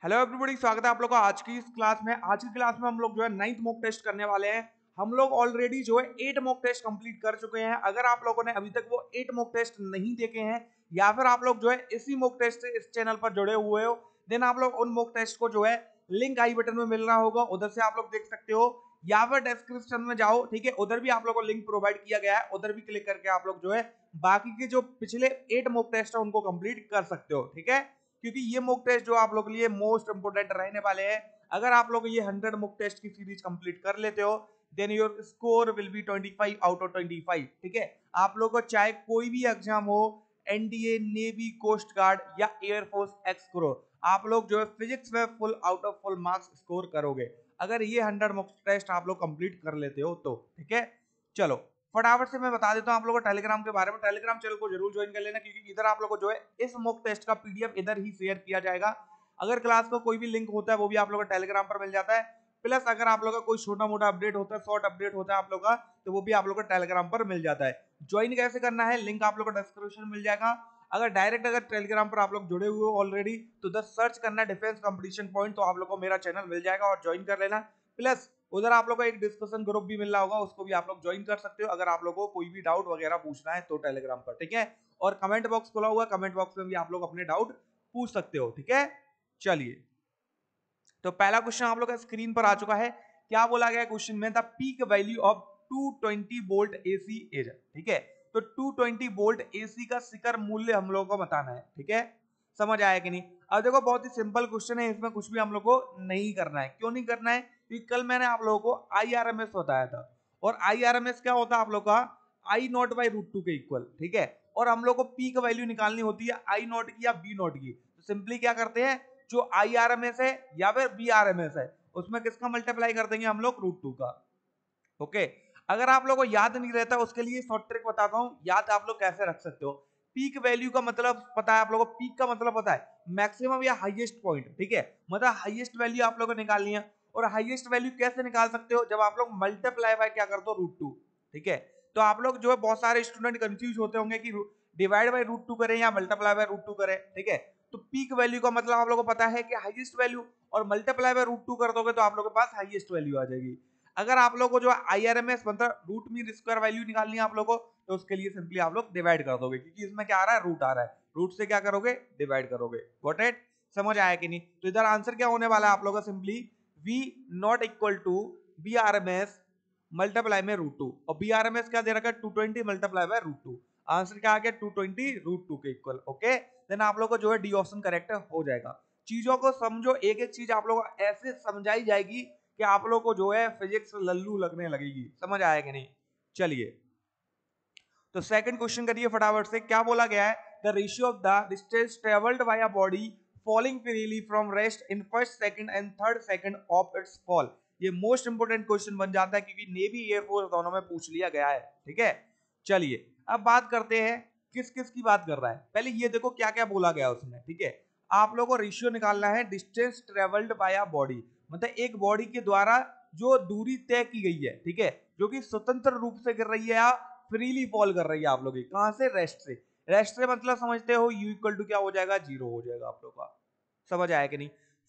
Hello everybody, स्वागत है आप लोग का आज की इस क्लास में। आज की क्लास में हम लोग जो है 9th मॉक टेस्ट करने वाले हैं। हम लोग ऑलरेडी जो है 8 मॉक टेस्ट कंप्लीट कर चुके हैं। अगर आप लोगों ने अभी तक वो 8 मॉक टेस्ट नहीं देखे हैं या फिर आप लोग जो है इसी मॉक टेस्ट से इस चैनल पर जुड़े हुए हो, देन आप लोग उन मॉक टेस्ट को जो है लिंक आई बटन में मिल रहा होगा, उधर से आप लोग देख सकते हो या फिर डिस्क्रिप्शन में जाओ, ठीक है, उधर भी आप लोग को लिंक प्रोवाइड किया गया है, उधर भी क्लिक करके आप लोग जो है बाकी के जो पिछले 8 मॉक टेस्ट है उनको कंप्लीट कर सकते हो, ठीक है। क्योंकि ये मॉक टेस्ट जो आप लोग के लिए मोस्ट इंपोर्टेंट रहने वाले हैं। अगर आप लोग ये 100 मॉक टेस्ट की सीरीज कंप्लीट कर लेते हो, then your score will be 25 out of 25, ठीक है। आप लोग को चाहे कोई भी एग्जाम हो, एनडीए, नेवी, कोस्ट गार्ड या एयरफोर्स एक्स करो, आप लोग जो है फिजिक्स में full out of full marks score करोगे अगर ये 100 मॉक टेस्ट आप लोग कंप्लीट कर लेते हो तो, ठीक है। चलो फटाफट से मैं बता देता हूं आप लोगों को टेलीग्राम के बारे में। टेलीग्राम चैनल को जरूर ज्वाइन कर लेना, क्योंकि इधर आप लोगों को जो है इस मॉक टेस्ट का पीडीएफ इधर ही शेयर किया जाएगा। अगर क्लास का कोई भी लिंक होता है वो भी आप लोगों को टेलीग्राम पर मिल जाता है। प्लस अगर आप लोग का कोई छोटा मोटा अपडेट होता है, शॉर्ट अपडेट होता है आप लोग का, तो वो भी आप लोग को टेलीग्राम पर मिल जाता है। ज्वाइन कैसे करना है, लिंक आप लोग को डिस्क्रिप्शन में मिल जाएगा। अगर टेलीग्राम पर आप लोग जुड़े हुए हो ऑलरेडी, तो उधर सर्च करना डिफेंस कंपटीशन पॉइंट, तो आप लोग को मेरा चैनल मिल जाएगा और ज्वाइन कर लेना। प्लस उधर आप लोग को एक डिस्कशन ग्रुप भी मिल रहा होगा, उसको भी आप लोग ज्वाइन कर सकते हो अगर आप लोगों को कोई भी डाउट वगैरह पूछना है तो टेलीग्राम पर, ठीक है। और कमेंट बॉक्स खुला हुआ, कमेंट बॉक्स में भी आप लोग अपने डाउट पूछ सकते हो, ठीक है। चलिए, तो पहला क्वेश्चन आप लोग का स्क्रीन पर आ चुका है। क्या बोला गया क्वेश्चन में, the peak value of 220 volt AC is, ठीक है। तो 220 वोल्ट एसी का शिखर मूल्य हम लोगों को बताना है, ठीक है। समझ आया कि नहीं। अब देखो बहुत ही सिंपल क्वेश्चन है, इसमें कुछ भी हम लोग को नहीं करना है। क्यों नहीं करना है, क्योंकि कल मैंने आप लोगों को आईआरएमएस बताया था, और आईआरएमएस क्या होता है आप लोग का, आई नॉट बाई रूट टू के इक्वल, ठीक है। और हम लोग को पीक वैल्यू निकालनी होती है आई नॉट की या बी नॉट की। तो सिंपली क्या करते हैं, जो आईआरएमएस है या फिर बीआरएमएस है, उसमें किसका मल्टीप्लाई कर देंगे हम लोग, रूट टू का। ओके, अगर आप लोगों को याद नहीं रहता उसके लिए शॉर्ट ट्रिक बताता हूं, याद आप लोग कैसे रख सकते हो। पीक वैल्यू का मतलब पता है आप लोगों को, पीक का मतलब पता है मैक्सिमम या हाईएस्ट पॉइंट, ठीक है। मतलब हाईएस्ट वैल्यू आप लोगों को निकालनी है। और हाईएस्ट वैल्यू कैसे निकाल सकते हो, जब आप लोग मल्टीप्लाई बाय क्या कर दो, रूट टू, ठीक है। तो आप लोग जो है बहुत सारे स्टूडेंट कंफ्यूज होते होंगे कि डिवाइड बाय रूट टू करें या मल्टीप्लाई बाय रूट टू करें, ठीक है। तो पीक वैल्यू का मतलब आप लोगों को पता है कि हाईएस्ट वैल्यू, और मल्टीप्लाई बाय रूट टू कर दोगे तो आप लोगों के पास हाईएस्ट वैल्यू आ जाएगी। अगर आप लोगों को जो आईआरएमएस मतलब रूट मीन स्क्वायर वैल्यू निकालनी है आप लोगों को, तो उसके लिए सिंपली आप लोग डिवाइड कर दोगे, क्योंकि इसमें क्या आ रहा है, रूट आ रहा है। रूट से क्या करोगे, डिवाइड करोगे। गॉट इट, समझ आया कि नहीं। तो इधर आंसर क्या होने वाला है आप लोगों का, simply V not equal to B R M S multiply में रूट टू, और बी आर एम एस क्या दे रखा है, 220 multiply by root two. Answer क्या आ गया, 220 रूट टू के इक्वल। ओके, देन आप लोग को जो है डी ऑप्शन करेक्ट हो जाएगा। चीजों को समझो, एक एक चीज आप लोग को ऐसे समझाई जाएगी कि आप लोग को जो है फिजिक्स लल्लू लगने लगेगी। समझ आया कि नहीं। चलिए, तो सेकंड क्वेश्चन करिए फटाफट से। क्या बोला गया है, the ratio of the distance travelled by a body falling freely from rest in first second and third second of its fall. ये मोस्ट इंपोर्टेंट क्वेश्चन बन जाता है, क्योंकि नेवी एयरफोर्स दोनों में पूछ लिया गया है, ठीक है। चलिए अब बात करते हैं किस किस की बात कर रहा है। पहले ये देखो क्या क्या बोला गया उसमें, ठीक है। आप लोगों को रेशियो निकालना है distance travelled by a body, मतलब एक बॉडी के द्वारा जो दूरी तय की गई है, ठीक है, जो कि स्वतंत्र रूप से गिर रही है या फ्रीली फॉल कर रही है आप लोग की, कहां से, रेस्ट से। रेस्ट से मतलब समझते हो, यू इक्वल टू क्या हो जाएगा, जीरो हो जाएगा आप लोग का। समझ आया कि नहीं।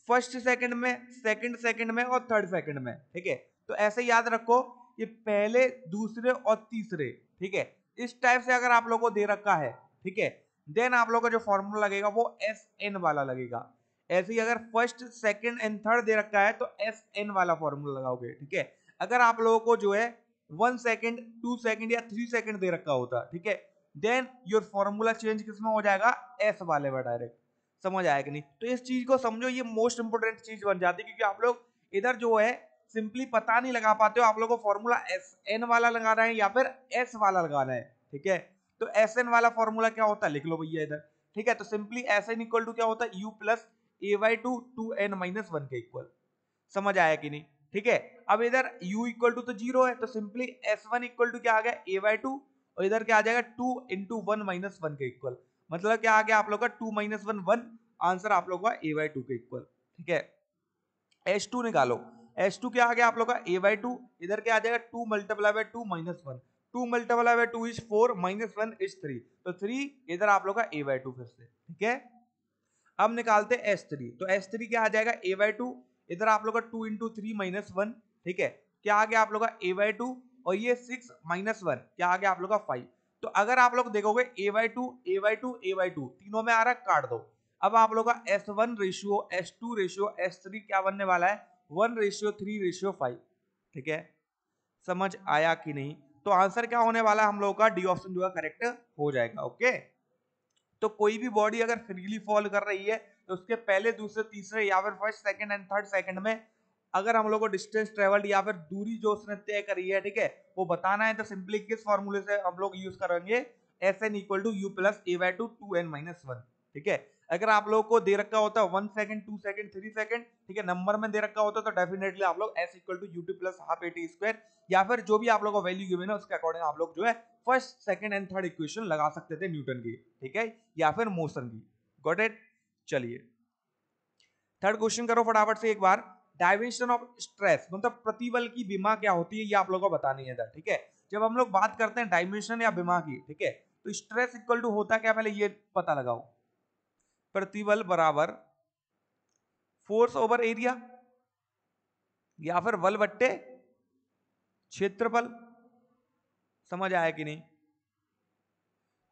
फर्स्ट सेकंड में, सेकंड सेकंड में और थर्ड सेकंड में, ठीक है। तो ऐसे याद रखो, ये पहले, दूसरे और तीसरे, ठीक है। इस टाइप से अगर आप लोगों को दे रखा है, ठीक है, देन आप लोगों का जो फॉर्मूला लगेगा वो एस एन वाला लगेगा। ऐसे ही अगर फर्स्ट सेकंड एंड थर्ड दे रखा है तो एस एन वाला फॉर्मूला लगाओगे, ठीक है। अगर आप लोगों को जो है 1 सेकंड, 2 सेकंड या 3 सेकंड दे रखा होता, ठीक है, देन योर फॉर्मूला चेंज किसमें हो जाएगा, एस वाले में डायरेक्ट। समझ आया कि नहीं। तो इस चीज को समझो, ये मोस्ट इंपोर्टेंट चीज बन जाती है, क्योंकि आप लोग इधर जो है सिंपली पता नहीं लगा पाते हो, आप लोग को फॉर्मूला एस एन वाला लगाना है या फिर एस वाला लगाना है, ठीक है। तो एस एन वाला फॉर्मूला क्या होता है, लिख लो भैया इधर, ठीक है। तो simply S N equal to क्या होता है, U plus A by two, 2n-1 के इक्वल। समझ आया कि नहीं, ठीक है। अब इधर u इक्वल टू तो जीरो है, तो सिंपली s1 इक्वल टू क्या आ गया, a बाई टू, और इधर क्या आ जाएगा 2 इंटू 1-1 के इक्वल। मतलब क्या आ गया आप लोग का 2-1, आंसर आप लोग का a बाई टू के इक्वल, ठीक है। h2 निकालो, h2 क्या आ गया आप लोग का a बाई टू, इधर क्या आ जाएगा 2 multiply by 2-1, 2 multiply by 2 is 4, -1 is 3, तो 3 इधर आप लोग का a बाई टू फिर से, ठीक है। अब निकालते हैं S3, तो S3 क्या आ जाएगा a/2, इधर आप लोग का 2 इंटू 3 माइनस 1, ठीक है, क्या आ गया आप लोग का a/2, और ये 6 माइनस 1 क्या आ गया आप लोग का 5। तो अगर आप लोग देखोगे a/2 a/2 a/2 तीनों में आ रहा है, काट दो। अब आप लोग का S1 ratio S2 ratio S3 क्या बनने वाला है, 1:3:5, ठीक है, समझ आया कि नहीं। तो आंसर क्या होने वाला है हम लोग का, डी ऑप्शन जो है करेक्ट हो जाएगा। ओके, तो कोई भी बॉडी अगर फ्रीली फॉल कर रही है तो उसके पहले दूसरे तीसरे या फिर first second and third second में अगर हम लोग को डिस्टेंस ट्रेवल्ड या फिर दूरी जो उसने तय करी है, ठीक है, वो बताना है, तो सिंपली किस फॉर्मूले से हम लोग यूज करेंगे, Sn equal to U plus a/2 2n-1, ठीक है। अगर आप लोग को दे रखा होता 1 सेकंड 2 सेकंड 3 सेकंड, ठीक है, नंबर में दे रखा होता तो डेफिनेटली आप लोग s equal to ut plus half at square या फिर जो भी आप लोग को वैल्यू गिवन है उसके अकॉर्डिंग आप लोग जो है first second and third equation लगा सकते थे न्यूटन की, ठीक है, या फिर मोशन की। Got it. चलिए थर्ड क्वेश्चन करो फटाफट से एक बार। डायमेंशन ऑफ स्ट्रेस मतलब प्रतिबल की विमा क्या होती है ये आप लोगों को बतानी है, ठीक है। जब हम लोग बात करते हैं डायमेंशन या विमा की, ठीक है, तो स्ट्रेस इक्वल टू होता क्या, पहले ये पता लगाओ। प्रतिबल बराबर फोर्स ओवर एरिया या फिर बल बट्टे क्षेत्रफल, समझ आया कि नहीं।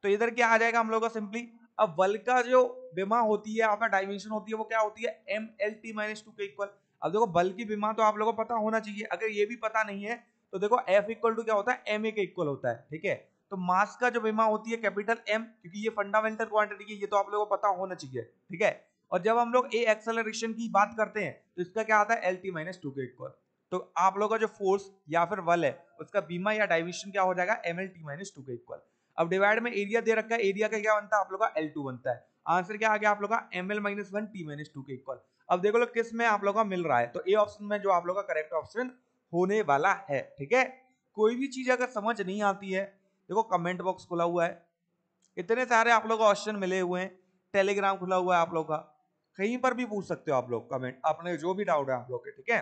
तो इधर क्या आ जाएगा हम लोग का सिंपली, अब बल का जो विमा होती है आपका डायमेंशन होती है वो क्या होती है, mlt-2 के इक्वल। अब देखो बल की विमा तो आप लोगों को पता होना चाहिए, अगर ये भी पता नहीं है तो देखो F इक्वल टू क्या होता है, ma के इक्वल होता है, ठीक है। तो मास का जो विमा होती है कैपिटल M, क्योंकि ये फंडामेंटल क्वांटिटी है, ये तो आप लोगों को पता होना चाहिए, ठीक है। और जब हम लोग ए एक्सेलरेशन की बात करते हैं तो इसका क्या आता है, LT-2 के इक्वल। तो आप लोग का जो फोर्स या फिर बल है उसका बीमा या डायमेंशन क्या हो जाएगा, mlt-2 के इक्वल। अब डिवाइड में एरिया दे रखा है, एरिया का क्या बनता है आप लोग का L2 बनता है। आंसर क्या आ गया आप लोग का ml-1t-2 के इक्वल। अब देखो लोग किस में आप लोग का मिल रहा है, तो ए ऑप्शन में जो आप लोग का करेक्ट ऑप्शन होने वाला है, ठीक है। कोई भी चीज अगर समझ नहीं आती है, देखो कमेंट बॉक्स खुला हुआ है, इतने सारे आप लोग को ऑप्शन मिले हुए हैं, टेलीग्राम खुला हुआ है आप लोग का, कहीं पर भी पूछ सकते हो आप लोग कमेंट, अपने जो भी डाउट है आप लोग के, ठीक है।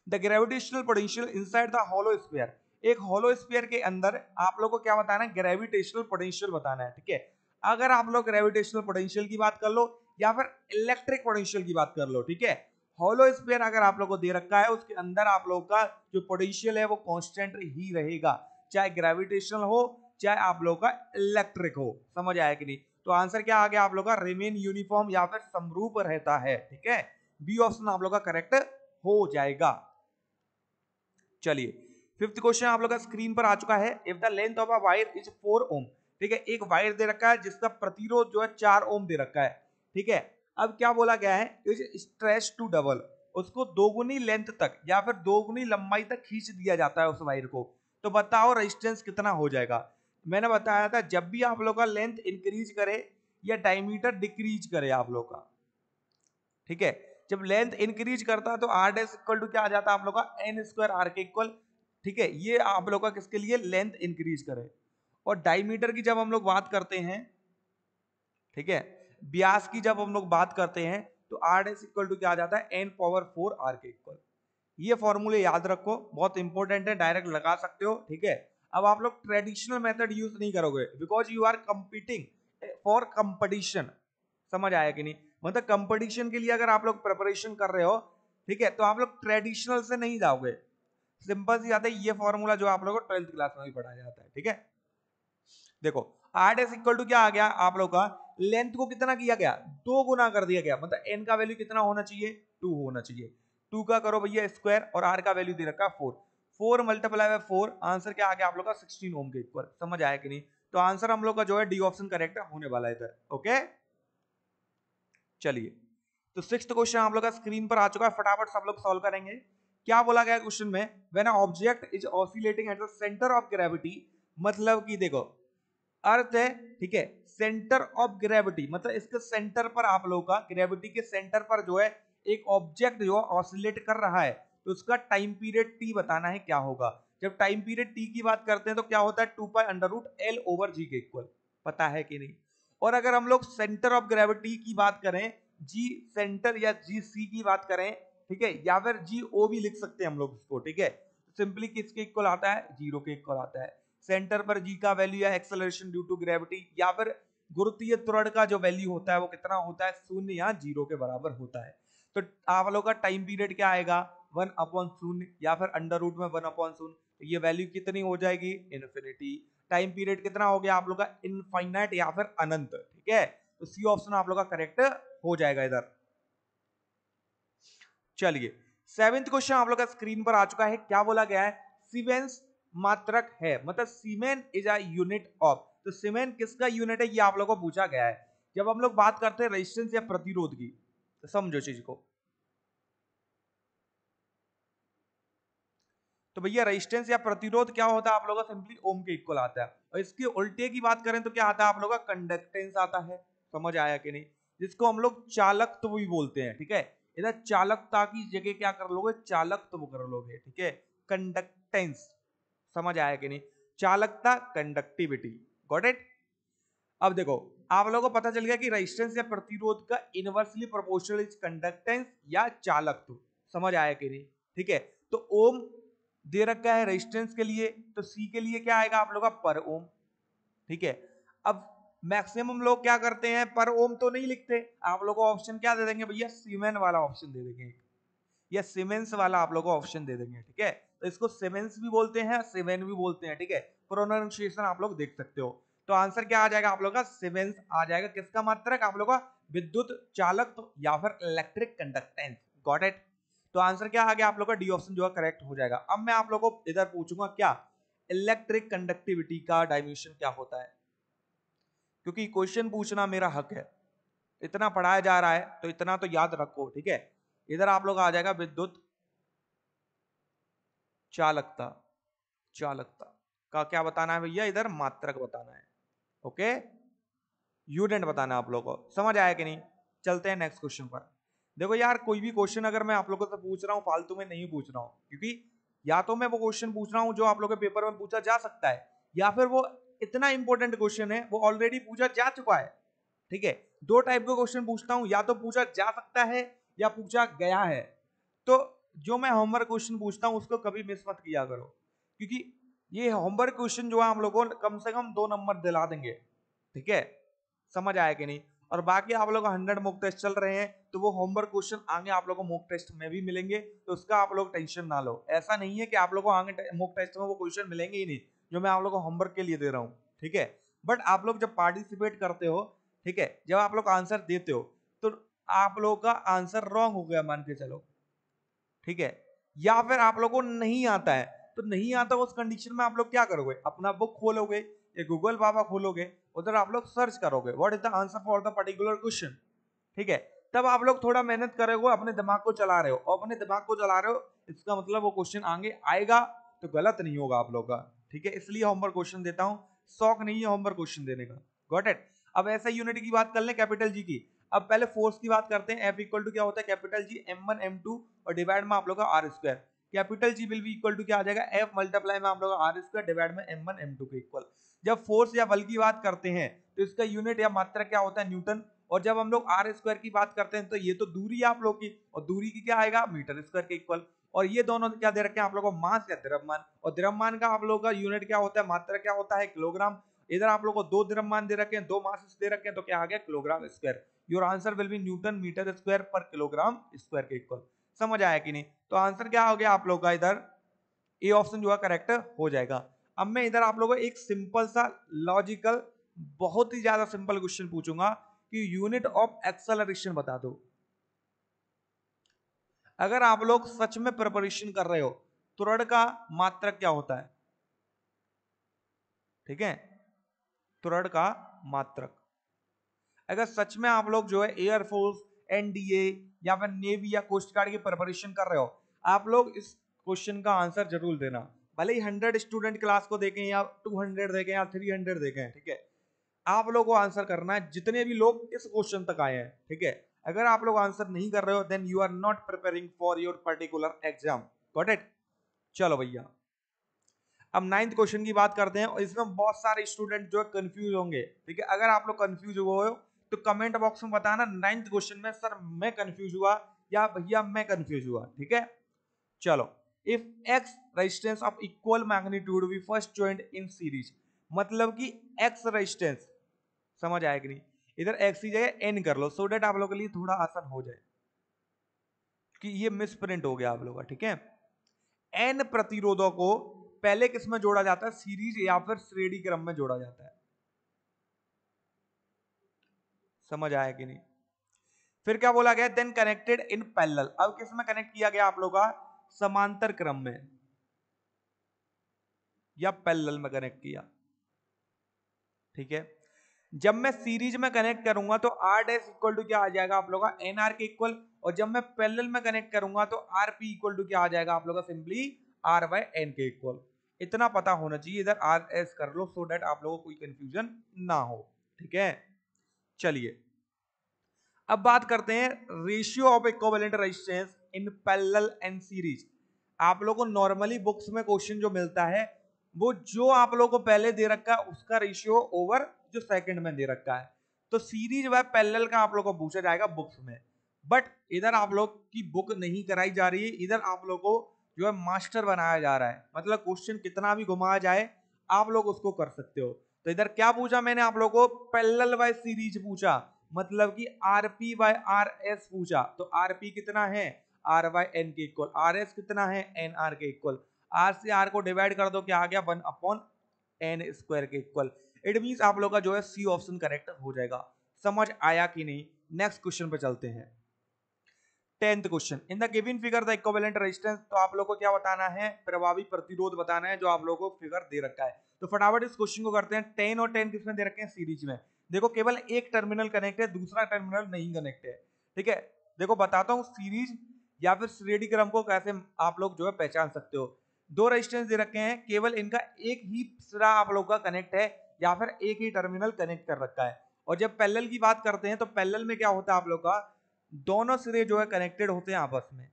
The gravitational potential inside the hollow sphere, एक हॉलो स्फीयर के अंदर आप लोग को क्या बताना है, ग्रेविटेशनल पोटेंशियल बताना है, ठीक है। अगर आप लोग ग्रेविटेशनल पोटेंशियल की बात कर लो या फिर इलेक्ट्रिक पोटेंशियल की बात कर लो, ठीक है, हॉलो स्फीयर अगर आप लोग को दे रखा है उसके अंदर आप लोग का जो पोटेंशियल है वो कांस्टेंट ही रहेगा, चाहे ग्रेविटेशनल हो चाहे आप लोग का इलेक्ट्रिक हो, समझ आया कि नहीं। तो आंसर क्या आ गया आप लोग का, रिमेन यूनिफॉर्म या फिर समरूप रहता है, ठीक है, बी ऑप्शन आप लोग का करेक्ट हो जाएगा। चलिए फिफ्थ क्वेश्चन आप लोग का स्क्रीन पर आ चुका है। If the length of a wire is 4 ओम, ठीक है, एक वायर दे रखा है जिसका प्रतिरोध जो है 4 ओम दे रखा है, ठीक है। अब क्या बोला गया है, इज स्ट्रेच टू डबल, उसको दोगुनी लेंथ तक या फिर दोगुनी लंबाई तक खींच दिया जाता है उस वायर को, तो बताओ रेजिस्टेंस कितना हो जाएगा। मैंने बताया था जब भी आप लोग का लेंथ इंक्रीज करे या डायमीटर डिक्रीज करे आप लोग का, ठीक है, जब लेंथ इंक्रीज करता है तो आर डैश इक्वल टू क्या आ जाता है आप लोग का, एन स्क्वायर आर के इक्वल, ठीक है। ये आप लोग का किसके लिए, लेंथ इंक्रीज करे। और डायमीटर की जब हम लोग बात करते हैं, ठीक है, व्यास की जब हम लोग बात करते हैं तो आर डैश इक्वल टू क्या आ जाता है, एन पावर 4 आर के इक्वल। ये फॉर्मूले याद रखो, बहुत इंपॉर्टेंट है, डायरेक्ट लगा सकते हो, ठीक है। अब आप लोग ट्रेडिशनल मेथड यूज नहीं करोगे because you are competing for competition, समझ आया कि नहीं। मतलब कंपटीशन के लिए अगर आप लोग प्रिपरेशन कर रहे हो, ठीक है, तो आप लोग ट्रेडिशनल से नहीं जाओगे। सिंपल सी बात है, ये फॉर्मूला जो आप लोगों को 12th क्लास में भी पढ़ाया जाता है, ठीक है। देखो आर एस इक्वल टू क्या आ गया आप लोग का, लेंथ को कितना किया गया, 2 गुना कर दिया गया, मतलब एन का वैल्यू कितना होना चाहिए, 2 होना चाहिए। 2 का करो भैया स्क्वायर और आर का वैल्यू दे रखा 4, 4 मल्टीप्लाई बाय 4, आंसर क्या आ गया आप लोग का 16 ओम के इक्वल, समझ आया कि नहीं। तो आंसर हम लोग का जो है डी ऑप्शन करेक्ट होने वाला है इधर। ओके चलिए तो सिक्स्थ क्वेश्चन आप लोग का स्क्रीन पर आ चुका है, फटाफट सब लोग सॉल्व करेंगे। क्या बोला गया क्वेश्चन में, when a object is oscillating at the centre of gravity, मतलब कि देखो अर्थ है, ठीक है, सेंटर ऑफ ग्रेविटी मतलब इसके सेंटर पर आप लोग का, ग्रेविटी के सेंटर पर जो है एक ऑब्जेक्ट जो ऑसिलेट कर रहा है, तो उसका टाइम पीरियड टी बताना है क्या होगा। जब टाइम पीरियड टी की बात करते हैं तो क्या होता है 2π√L/g के इक्वल, पता है कि नहीं। और अगर हम लोग सेंटर ऑफ ग्रेविटी की बात करें, जी सेंटर या जी सी की बात करें, ठीक है, या फिर जी ओ भी लिख सकते हैं हम लोग इसको, ठीक है, सिंपली किसके इक्वल आता है, 0 के इक्वल आता है। सेंटर पर जी का वैल्यू है एक्सेलरेशन ड्यू टू ग्रेविटी, या फिर गुरुत्वीय त्वरण का जो वैल्यू होता है वो कितना होता है, 0 या 0 के बराबर होता है। तो आप लोग का टाइम पीरियड क्या आएगा, 1/0 या फिर अंडर रूट में 1/0। ये वैल्यू कितनी हो जाएगी, इन्फिनिटी। टाइम पीरियड कितना हो गया आप लोग का, इनफाइनाइट या फिर अनंत। ठीक है, तो सी ऑप्शन आप लोग का करेक्ट हो जाएगा इधर। चलिए 7th क्वेश्चन आप लोग का स्क्रीन पर आ चुका है। क्या बोला गया है, सीमेंस मात्रक है, मतलब siemens is a unit of. तो सीमेन किसका यूनिट है, ये आप लोग को पूछा गया है। जब हम लोग बात करते हैं रेजिस्टेंस या प्रतिरोध की, तो समझो चीज को। तो भैया रेजिस्टेंस या प्रतिरोध क्या होता है आप लोगों का, सिंपली ओम के इक्वल आता है। और इसके उल्टे की बात करें तो क्या आता है आप लोगों का, कंडक्टेंस आता है। समझ आया कि नहीं, जिसको हम लोग चालकत्व भी बोलते हैं। ठीक है, इधर चालकता की जगह क्या कर लोगे, चालकत्व कर लोगे। ठीक है, कंडक्टेंस। समझ आया कि नहीं, चालकता, कंडक्टिविटी। Got it. अब देखो आप लोगों को पता चल गया कि रेजिस्टेंस या प्रतिरोध का इनवर्सली प्रोपोर्शनल इज कंडक्टेंस या चालकत्व। समझ आया कि नहीं। ठीक है, तो ओम दे रखा है रेजिस्टेंस के लिए, तो सी के लिए क्या आएगा आप लोग का, पर ओम। ठीक है, अब मैक्सिमम लोग क्या करते हैं, पर ओम तो नहीं लिखते, आप लोग को ऑप्शन क्या दे देंगे भैया, सीमेन वाला ऑप्शन दे देंगे, या सीमेंस वाला आप लोग को ऑप्शन दे देंगे। ठीक है, तो इसको सीमेंस भी बोलते हैं, सीमेन भी बोलते हैं। ठीक है, प्रोनाउंसिएशन आप लोग देख सकते हो। तो आंसर क्या आ जाएगा आप लोग का, सीमेंस आ जाएगा। किसका मात्रक आप लोग का, विद्युत चालक या फिर इलेक्ट्रिक कंडक्टेंस। Got it. तो आंसर क्या आ गया आप लोग का, डी ऑप्शन जो है करेक्ट हो जाएगा। अब मैं आप लोग को इधर पूछूंगा क्या, इलेक्ट्रिक कंडक्टिविटी का डायमेंशन क्या होता है, क्योंकि क्वेश्चन पूछना मेरा हक है। इतना पढ़ाया जा रहा है तो इतना तो याद रखो। ठीक है, इधर आप लोग आ जाएगा विद्युत चालकता। चालकता का क्या बताना है भैया, इधर मात्रक बताना है। ओके, यूनिट बताना है आप लोगों को। समझ आया कि नहीं, चलते हैं नेक्स्ट क्वेश्चन पर। देखो यार, कोई भी क्वेश्चन अगर मैं आप लोगों से पूछ रहा हूं, फालतू में नहीं पूछ रहा हूं, क्योंकि या तो मैं वो क्वेश्चन पूछ रहा हूं जो आप लोगों के पेपर में पूछा जा सकता है, या फिर वो इतना इंपॉर्टेंट क्वेश्चन है वो ऑलरेडी पूछा जा चुका है। ठीक है, दो टाइप के क्वेश्चन पूछता हूं, या तो पूछा जा सकता है या पूछा गया है। तो जो मैं होमवर्क क्वेश्चन पूछता हूं उसको कभी मिस मत किया करो, क्योंकि ये होमवर्क क्वेश्चन जो है हम लोगों को कम से कम 2 नंबर दिला देंगे। ठीक है, समझ आया कि नहीं। और बाकी आप लोग 100 मॉक टेस्ट चल रहे हैं, तो वो होमवर्क क्वेश्चन आगे आप लोगों को मॉक टेस्ट में भी मिलेंगे, तो उसका आप लोग टेंशन ना लो। ऐसा नहीं है कि आप लोगों को आगे मॉक टेस्ट में वो क्वेश्चन मिलेंगे ही नहीं जो मैं आप लोगों को होमवर्क के लिए दे रहा हूँ। ठीक है, बट आप लोग जब पार्टिसिपेट करते हो, ठीक है, जब आप लोग आंसर देते हो, तो आप लोग का आंसर रॉन्ग हो गया मान के चलो। ठीक है, या फिर आप लोगों को नहीं आता है, तो नहीं आता उस कंडीशन में आप लोग क्या करोगे, अपना बुक खोलोगे या गूगल बाबा खोलोगे, उधर आप लोग सर्च करोगे what is the answer for the particular question. ठीक है, तब आप लोग थोड़ा मेहनत करोगे, अपने दिमाग को चला रहे हो, और अपने दिमाग को चला रहे हो, इसका मतलब वो क्वेश्चन आगे आएगा तो गलत नहीं होगा आप लोग का। ठीक है, इसलिए होमवर्क क्वेश्चन देता हूं, शौक नहीं है होमवर्क क्वेश्चन देने का। Got it. अब ऐसा यूनिट की बात कर लें, कैपिटल जी की। अब पहले फोर्स की बात करते हैं। F इक्वल टू क्या होता है, कैपिटल जी m1 m2 और डिवाइड में आप लोग का R square. Capital G will be equal to क्या आ जाएगा, F मल्टीप्लाई में आप लोग का आर स्क्वायर डिवाइड में m1 m2 के इक्वल। जब फोर्स या बल की बात करते हैं तो इसका यूनिट या मात्रक क्या होता है, न्यूटन। और जब हम लोग आर स्क्वायर की बात करते हैं तो ये तो दूरी है आप लोग की, और दूरी की क्या आएगा, मीटर स्क्वायर के इक्वल। और ये दोनों क्या दे रखे हैं आप लोग को, मास या द्रव्यमान। और द्रव्यमान का आप लोग का यूनिट क्या होता है, मात्रक क्या होता है, किलोग्राम। इधर आप लोग को 2 द्रव्यमान दे रखे हैं, 2 मास दे रखे हैं, तो क्या आ गया, kilogram square. Your answer will be newton metre square पर किलोग्राम स्क्वायर के इक्वल। समझ आया कि नहीं। तो आंसर क्या हो गया आप लोग का, इधर ए ऑप्शन जो है करेक्ट हो जाएगा। अब मैं इधर आप लोगों को एक सिंपल सा लॉजिकल, बहुत ही ज्यादा सिंपल क्वेश्चन पूछूंगा कि यूनिट ऑफ एक्सेलरेशन बता दो। अगर आप लोग सच में प्रिपरेशन कर रहे हो, त्वरण का मात्रक क्या होता है, ठीक है, त्वरण का मात्रक। अगर सच में आप लोग जो है एयरफोर्स, एनडीए या फिर नेवी या कोस्ट गार्ड की प्रिपरेशन कर रहे हो, आप लोग इस क्वेश्चन का आंसर जरूर देना। भले ही 100 स्टूडेंट क्लास को देखें या 200 देखें या 300 देखें। ठीक है, आप लोगों को आंसर करना है, जितने भी लोग इस क्वेश्चन तक आए हैं। ठीक है, अगर आप लोग आंसर नहीं कर रहे हो, then you are not preparing for your particular exam. Got it. चलो भैया, अब 9th क्वेश्चन की बात करते हैं, और इसमें बहुत सारे स्टूडेंट जो है कंफ्यूज होंगे। ठीक है, अगर आप लोग कंफ्यूज हुए हो तो कमेंट बॉक्स में बताना 9th क्वेश्चन में सर मैं कंफ्यूज हुआ या भैया मैं कंफ्यूज हुआ। ठीक है, चलो। If x resistance of equal magnitude we first joint in series, मतलब कि एक्स रेजिस्टेंस समझ आया कि नहीं? इधर एक्स की जगह एन कर लो सो डेट आप लोगों के लिए थोड़ा आसान हो जाए, कि ये मिसप्रिंट हो गया आप लोगों का, ठीक है। एन प्रतिरोधों को पहले किस में जोड़ा जाता है? सीरीज या फिर श्रेणी क्रम में जोड़ा जाता है। समझ आया कि नहीं? फिर क्या बोला गया? Then connected in parallel. अब किस में कनेक्ट किया गया आप लोगों का? समांतर क्रम में या पैरेलल में कनेक्ट किया, ठीक है। जब मैं सीरीज में कनेक्ट करूंगा तो आर डैश इक्वल टू क्या आ जाएगा आप लोगों का? एन आर के इक्वल। और जब मैं पैरेलल में कनेक्ट करूंगा तो आर पी इक्वल टू क्या आ जाएगा आप लोगों का? सिंपली आर बाय एन के इक्वल। इतना पता होना चाहिए, इधर आर एस कर लो सो डेट आप लोगों को कोई कंफ्यूजन ना हो, ठीक है। चलिए अब बात करते हैं ratio of equivalent resistance in parallel and series. आप लोगों को नॉर्मली बुक्स में क्वेश्चन जो मिलता है वो जो आप लोगों को पहले दे रखा है उसका रेशियो ओवर जो सेकंड में दे रखा है। तो सीरीज व पैरेलल का आप लोगों को पूछा जाएगा बुक्स में, बट इधर आप लोग की बुक नहीं कराई जा रही है, इधर आप लोग को जो है मास्टर बनाया जा रहा है। मतलब क्वेश्चन कितना भी घुमाया जाए आप लोग उसको कर सकते हो। तो इधर क्या पूछा मैंने आप लोगों को? पैरेलल बाय सीरीज पूछा, मतलब कि आरपी बाय आर एस पूछा। तो आरपी कितना है? आर बाय एन के इक्वल। आर एस कितना है? एन आर के इक्वल। आर से आर को डिवाइड कर दो, क्या आ गया? 1 अपॉन एन स्क्वायर के इक्वल। इट मींस आप लोग का जो है सी ऑप्शन करेक्ट हो जाएगा। समझ आया कि नहीं? नेक्स्ट क्वेश्चन पे चलते हैं। 10th question, in the given figure the equivalent resistance. तो आप लोग को क्या बताना है? प्रभावी प्रतिरोध बताना है, जो आप लोगों को फिगर दे रखा है। तो फटाफट इस क्वेश्चन को करते हैं। 10 और 10 किसमें दे रखे हैं? सीरीज में। देखो केवल एक टर्मिनल कनेक्ट है, दूसरा टर्मिनल नहीं कनेक्ट है, ठीक है। देखो बताता हूँ सीरीज या फिर श्रेणी क्रम को कैसे आप लोग जो है पहचान सकते हो। दो रेजिस्टेंस दे रखे हैं, केवल इनका एक ही सिरा आप लोग का कनेक्ट है या फिर एक ही टर्मिनल कनेक्ट कर रखा है। और जब पैरेलल की बात करते हैं तो पैरेलल में क्या होता है आप लोग का? दोनों सिरे जो है कनेक्टेड होते हैं आपस में,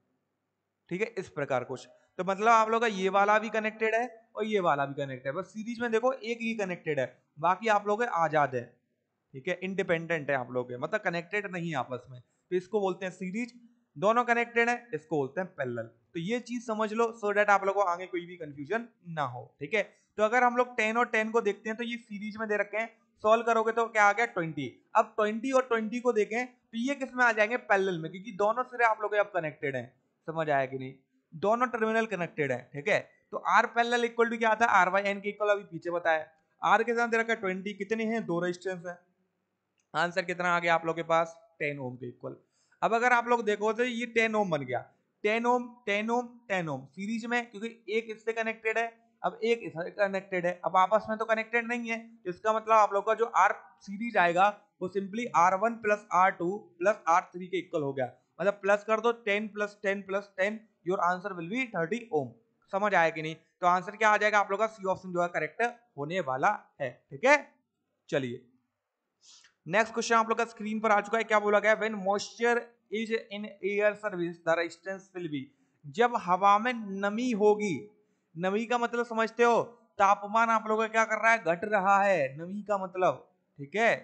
ठीक है, इस प्रकार कुछ। तो मतलब आप लोग का ये वाला भी कनेक्टेड है और ये वाला भी कनेक्टेड है, बस सीरीज में देखो एक ही कनेक्टेड है, बाकी आप लोग आजाद है, ठीक है, इंडिपेंडेंट है आप लोग, मतलब कनेक्टेड नहीं आपस में। तो इसको बोलते हैं सीरीज। दोनों कनेक्टेड है, इसको बोलते हैं पैरेलल। तो ये चीज समझ लो सो डेट आप लोगों को आगे कोई भी कंफ्यूजन ना हो, ठीक है। तो अगर हम लोग 10 और 10 को देखते हैं तो ये सीरीज में दे रखे हैं, सॉल्व करोगे तो क्या आ गया? 20। अब 20 और 20 को देखें तो ये किस में आ जाएंगे? पैरेलल में, क्योंकि दोनों सिरे आप लोग अब कनेक्टेड हैं। समझ आया कि नहीं? दोनों टर्मिनल कनेक्टेड है, ठीक है। तो आर पैरेलल इक्वल टू क्या आता है? आर बाई एन के इक्वल अभी पीछे बताया। आर के साथ दे रखा है 20, कितने हैं? दो रेजिस्टेंस है। आंसर कितना आ गया आप लोग के पास? 10 ओम के इक्वल। अब अगर आप लोग देखो तो ये 10 ओम बन गया। 10 ओम 10 ओम 10 ओम सीरीज में, क्योंकि एक इससे कनेक्टेड है, अब एक इससे कनेक्टेड है, अब आपस में तो कनेक्टेड नहीं है। इसका मतलब आप लोग का जो आर सीरीज आएगा वो simply R1 plus R2 plus R3 के इक्वल हो गया। मतलब प्लस कर दो 10 plus 10 plus 10, your answer will B 30 ओम। समझ आया कि नहीं? तो आंसर क्या आ जाएगा आप लोग का? सी ऑप्शन जो है करेक्ट होने वाला है, ठीक है। चलिए नेक्स्ट क्वेश्चन आप लोग का स्क्रीन पर आ चुका है। क्या बोला गया? When moisture is in air service the resistance will be. जब हवा में नमी होगी, नमी का मतलब समझते हो? तापमान आप लोगों का क्या कर रहा है? घट रहा है, नमी का मतलब, ठीक है।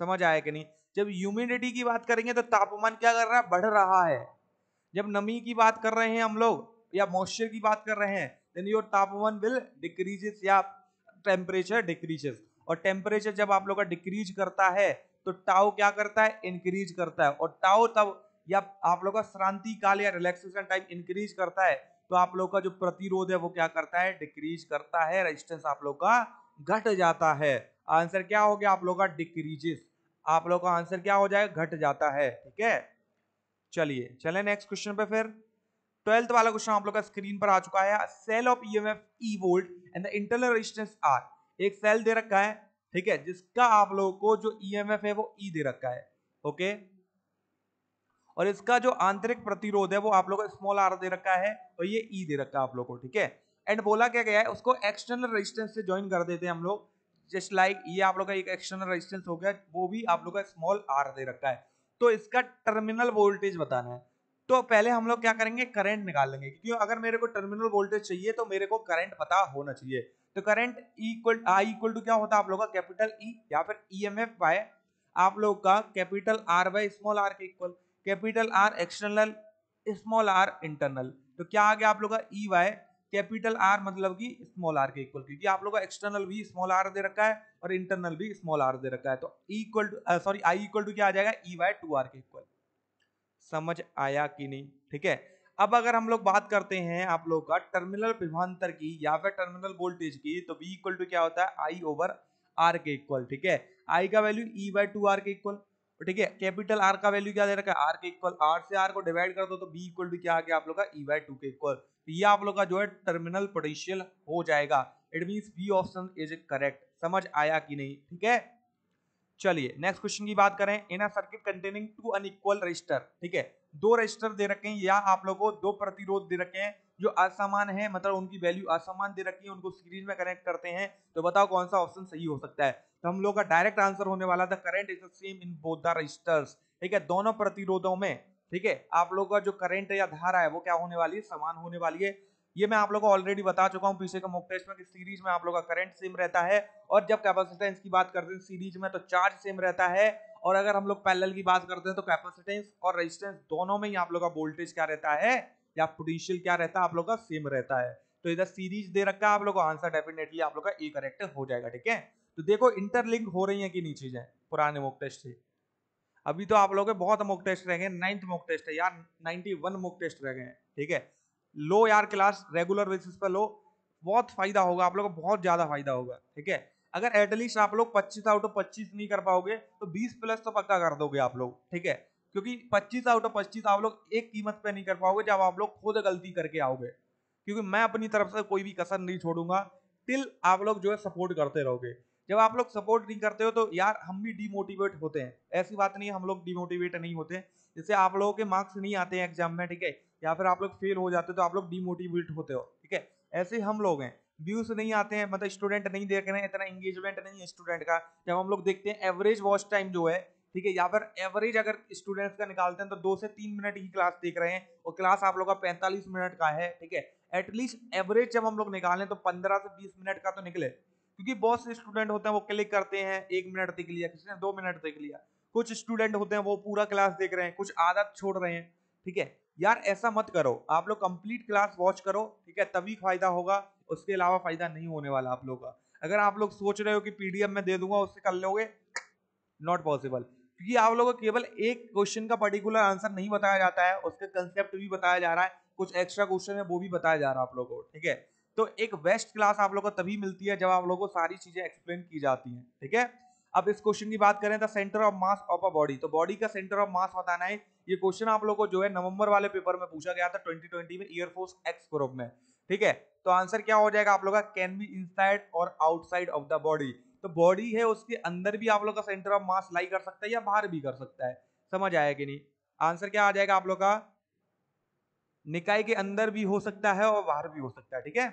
समझ आया कि नहीं? जब ह्यूमिडिटी की बात करेंगे तो तापमान क्या कर रहा है? बढ़ रहा है। जब नमी की बात कर रहे हैं हम लोग या मॉइस्चर की बात कर रहे हैं, देन योर तापमान विल डिक्रीजेस या टेम्परेचर डिक्रीजेस। और टेम्परेचर जब आप लोग का डिक्रीज करता है तो टाउ क्या करता है? इंक्रीज करता है। और टाउ तब या आप लोग का श्रांति काल या रिलैक्सेशन टाइम इंक्रीज करता है तो आप लोग का जो प्रतिरोध है वो क्या करता है? डिक्रीज करता है, रेजिस्टेंस आप लोग का घट जाता है। आंसर क्या हो गया आप लोग का? डिक्रीजेस। आप लोग का आंसर क्या हो जाएगा? घट जाता है, ठीक है। चलिए चले नेक्स्ट क्वेश्चन पे। फिर 12th वाला क्वेश्चन आप लोग का स्क्रीन पर आ चुका है। Cell of EMF E volt and the internal resistance R. एक सेल दे रखा है, ठीक है, जिसका आप लोगों को जो ईएमएफ है वो ई दे रखा है, ओके। और इसका जो आंतरिक प्रतिरोध है वो आप लोगों को स्मॉल आर दे रखा है और ये ई दे रखा है आप लोगों को, ठीक है। एंड बोला क्या गया है? उसको एक्सटर्नल रेजिस्टेंस से ज्वाइन कर देते हैं हम लोग, जस्ट लाइक ये आप लोग का एक एक्सटर्नल रेजिस्टेंस हो गया, वो भी आप लोग का स्मॉल आर दे रखा है। तो इसका टर्मिनल वोल्टेज बताना है। तो पहले हम लोग क्या करेंगे? करंट निकाल लेंगे, क्योंकि अगर मेरे को टर्मिनल वोल्टेज चाहिए तो मेरे को करंट पता होना चाहिए। तो current equal I equal to क्या होता है आप लोग का? कैपिटल ई या फिर ईएमएफ बाय आप लोग का capital R by small r के equal. Capital R external, small r internal. तो क्या आ गया आप लोग का? ई वाई कैपिटल आर मतलब कि स्मॉल आर के इक्वल, क्योंकि आप लोगों का एक्सटर्नल भी स्मॉल आर दे रखा है और इंटरनल भी स्मॉल आर दे रखा है, तो equal to sorry I equal to क्या आ जाएगा, ई बाय 2r के इक्वल। समझ आया कि नहीं? ठीक है। अब अगर हम लोग बात करते हैं आप लोग का टर्मिनल विभवांतर की या फिर टर्मिनल वोल्टेज की, तो V इक्वल टू क्या होता है, I ओवर R के इक्वल। ठीक है, I का वैल्यू E बाय 2R के इक्वल। ठीक है, कैपिटल R का वैल्यू क्या दे रखा है, R के इक्वल। R से R को डिवाइड कर दो तो B इक्वल टू क्या आ गया आप लोग का, E बाय 2 के इक्वल। तो ये आप लोग का जो है टर्मिनल पोटेंशियल हो जाएगा। It means B option is correct. समझ आया कि नहीं? ठीक है, चलिए नेक्स्ट क्वेश्चन की बात करें। In a circuit containing two unequal resistor, ठीक है, दो रेजिस्टर दे रखे हैं या आप लोगों को दो प्रतिरोध दे रखे हैं जो असमान है, मतलब उनकी वैल्यू असमान दे रखी है, उनको सीरीज में कनेक्ट करते हैं, तो बताओ कौन सा ऑप्शन सही हो सकता है। तो हम लोग का डायरेक्ट आंसर होने वाला था current is the same in both the resistors. ठीक है, दोनों प्रतिरोधों में, ठीक है, आप लोग का जो करंट या धारा है वो क्या होने वाली है, समान होने वाली है। ये मैं आप लोगों को ऑलरेडी बता चुका हूं पीछे का मॉक टेस्ट में कि सीरीज में आप लोग का करंट सेम रहता है, और जब कैपेसिटेंस की बात करते हैं सीरीज में तो चार्ज सेम रहता है, और अगर हम लोग पैरेलल की बात करते हैं तो कैपेसिटेंस और रेजिस्टेंस दोनों में ही आप लोग का वोल्टेज क्या रहता है या पोटेंशियल क्या रहता है आप लोग का, सेम रहता है। तो इधर सीरीज दे रखा है आप लोग को, आंसर डेफिनेटली आप लोग का ए करेक्ट हो जाएगा। ठीक है, तो देखो इंटरलिंक हो रही है कि नहीं चीजें पुराने मॉक टेस्ट से। अभी तो आप लोग के बहुत मॉक टेस्ट रह गए, 9th मॉक टेस्ट है यार, 91 मॉक टेस्ट रह गए हैं। ठीक है, लो यार क्लास रेगुलर बेसिस पर लो, बहुत फायदा होगा आप लोगों को, बहुत ज्यादा फायदा होगा। ठीक है, अगर एटलीस्ट आप लोग 25 आउट ऑफ 25 नहीं कर पाओगे तो 20 प्लस तो पक्का कर दोगे आप लोग। ठीक है, क्योंकि 25 आउट ऑफ 25 आप लोग एक कीमत पे नहीं कर पाओगे जब आप लोग खुद गलती करके आओगे, क्योंकि मैं अपनी तरफ से कोई भी कसर नहीं छोड़ूंगा टिल आप लोग जो है सपोर्ट करते रहोगे। जब आप लोग सपोर्ट नहीं करते हो तो यार हम भी डिमोटिवेट होते हैं, ऐसी बात नहीं है हम लोग डिमोटिवेट नहीं होते। जैसे आप लोगों के मार्क्स नहीं आते हैं एग्जाम में, ठीक है, या फिर आप लोग फेल हो जाते हो तो आप लोग डिमोटिवेट होते हो। ठीक है, ऐसे हम लोग हैं, व्यूज नहीं आते हैं, मतलब स्टूडेंट नहीं देख रहे हैं, इतना एंगेजमेंट नहीं है स्टूडेंट का। जब हम लोग देखते हैं एवरेज वॉच टाइम जो है, ठीक है, या फिर एवरेज अगर स्टूडेंट्स का निकालते हैं तो 2 से 3 मिनट ही क्लास देख रहे हैं, और क्लास आप लोग का 45 मिनट का है। ठीक है, एटलीस्ट एवरेज जब हम लोग निकालें तो 15 से 20 मिनट का तो निकले, क्योंकि बहुत से स्टूडेंट होते हैं वो क्लिक करते हैं 1 मिनट देख लिया, किसी ने 2 मिनट देख लिया, कुछ स्टूडेंट होते हैं वो पूरा क्लास देख रहे हैं, कुछ आदत छोड़ रहे हैं। ठीक है, यार ऐसा मत करो, आप लोग कंप्लीट क्लास वॉच करो। ठीक है, तभी फायदा होगा, उसके अलावा फायदा नहीं होने वाला आप लोग का। अगर आप लोग सोच रहे हो कि पीडीएफ में दे दूंगा उससे कर लोगे, नॉट पॉसिबल, क्योंकि आप लोगों को केवल एक क्वेश्चन का पर्टिकुलर आंसर नहीं बताया जाता है, उसका कंसेप्ट भी बताया जा रहा है, कुछ एक्स्ट्रा क्वेश्चन है वो भी बताया जा रहा है आप लोगों को। ठीक है, तो एक बेस्ट क्लास आप लोगों को तभी मिलती है जब आप लोगों को सारी चीजें एक्सप्लेन की जाती हैं। ठीक है, अब इस क्वेश्चन की बात करें तो centre of mass of a body, तो बॉडी का सेंटर ऑफ मास बताना है। ये क्वेश्चन आप लोगों को जो है नवंबर वाले पेपर में पूछा गया था 2020 में एयरफोर्स एक्स ग्रुप में। ठीक है, तो आंसर क्या हो जाएगा आप लोग का, कैन बी इनसाइड और आउटसाइड ऑफ द बॉडी। तो बॉडी है उसके अंदर भी आप लोग का सेंटर ऑफ मास लाई कर सकता है या बाहर भी कर सकता है। समझ आया कि नहीं? आंसर क्या आ जाएगा आप लोग का, निकाय के अंदर भी हो सकता है और बाहर भी हो सकता है। ठीक है,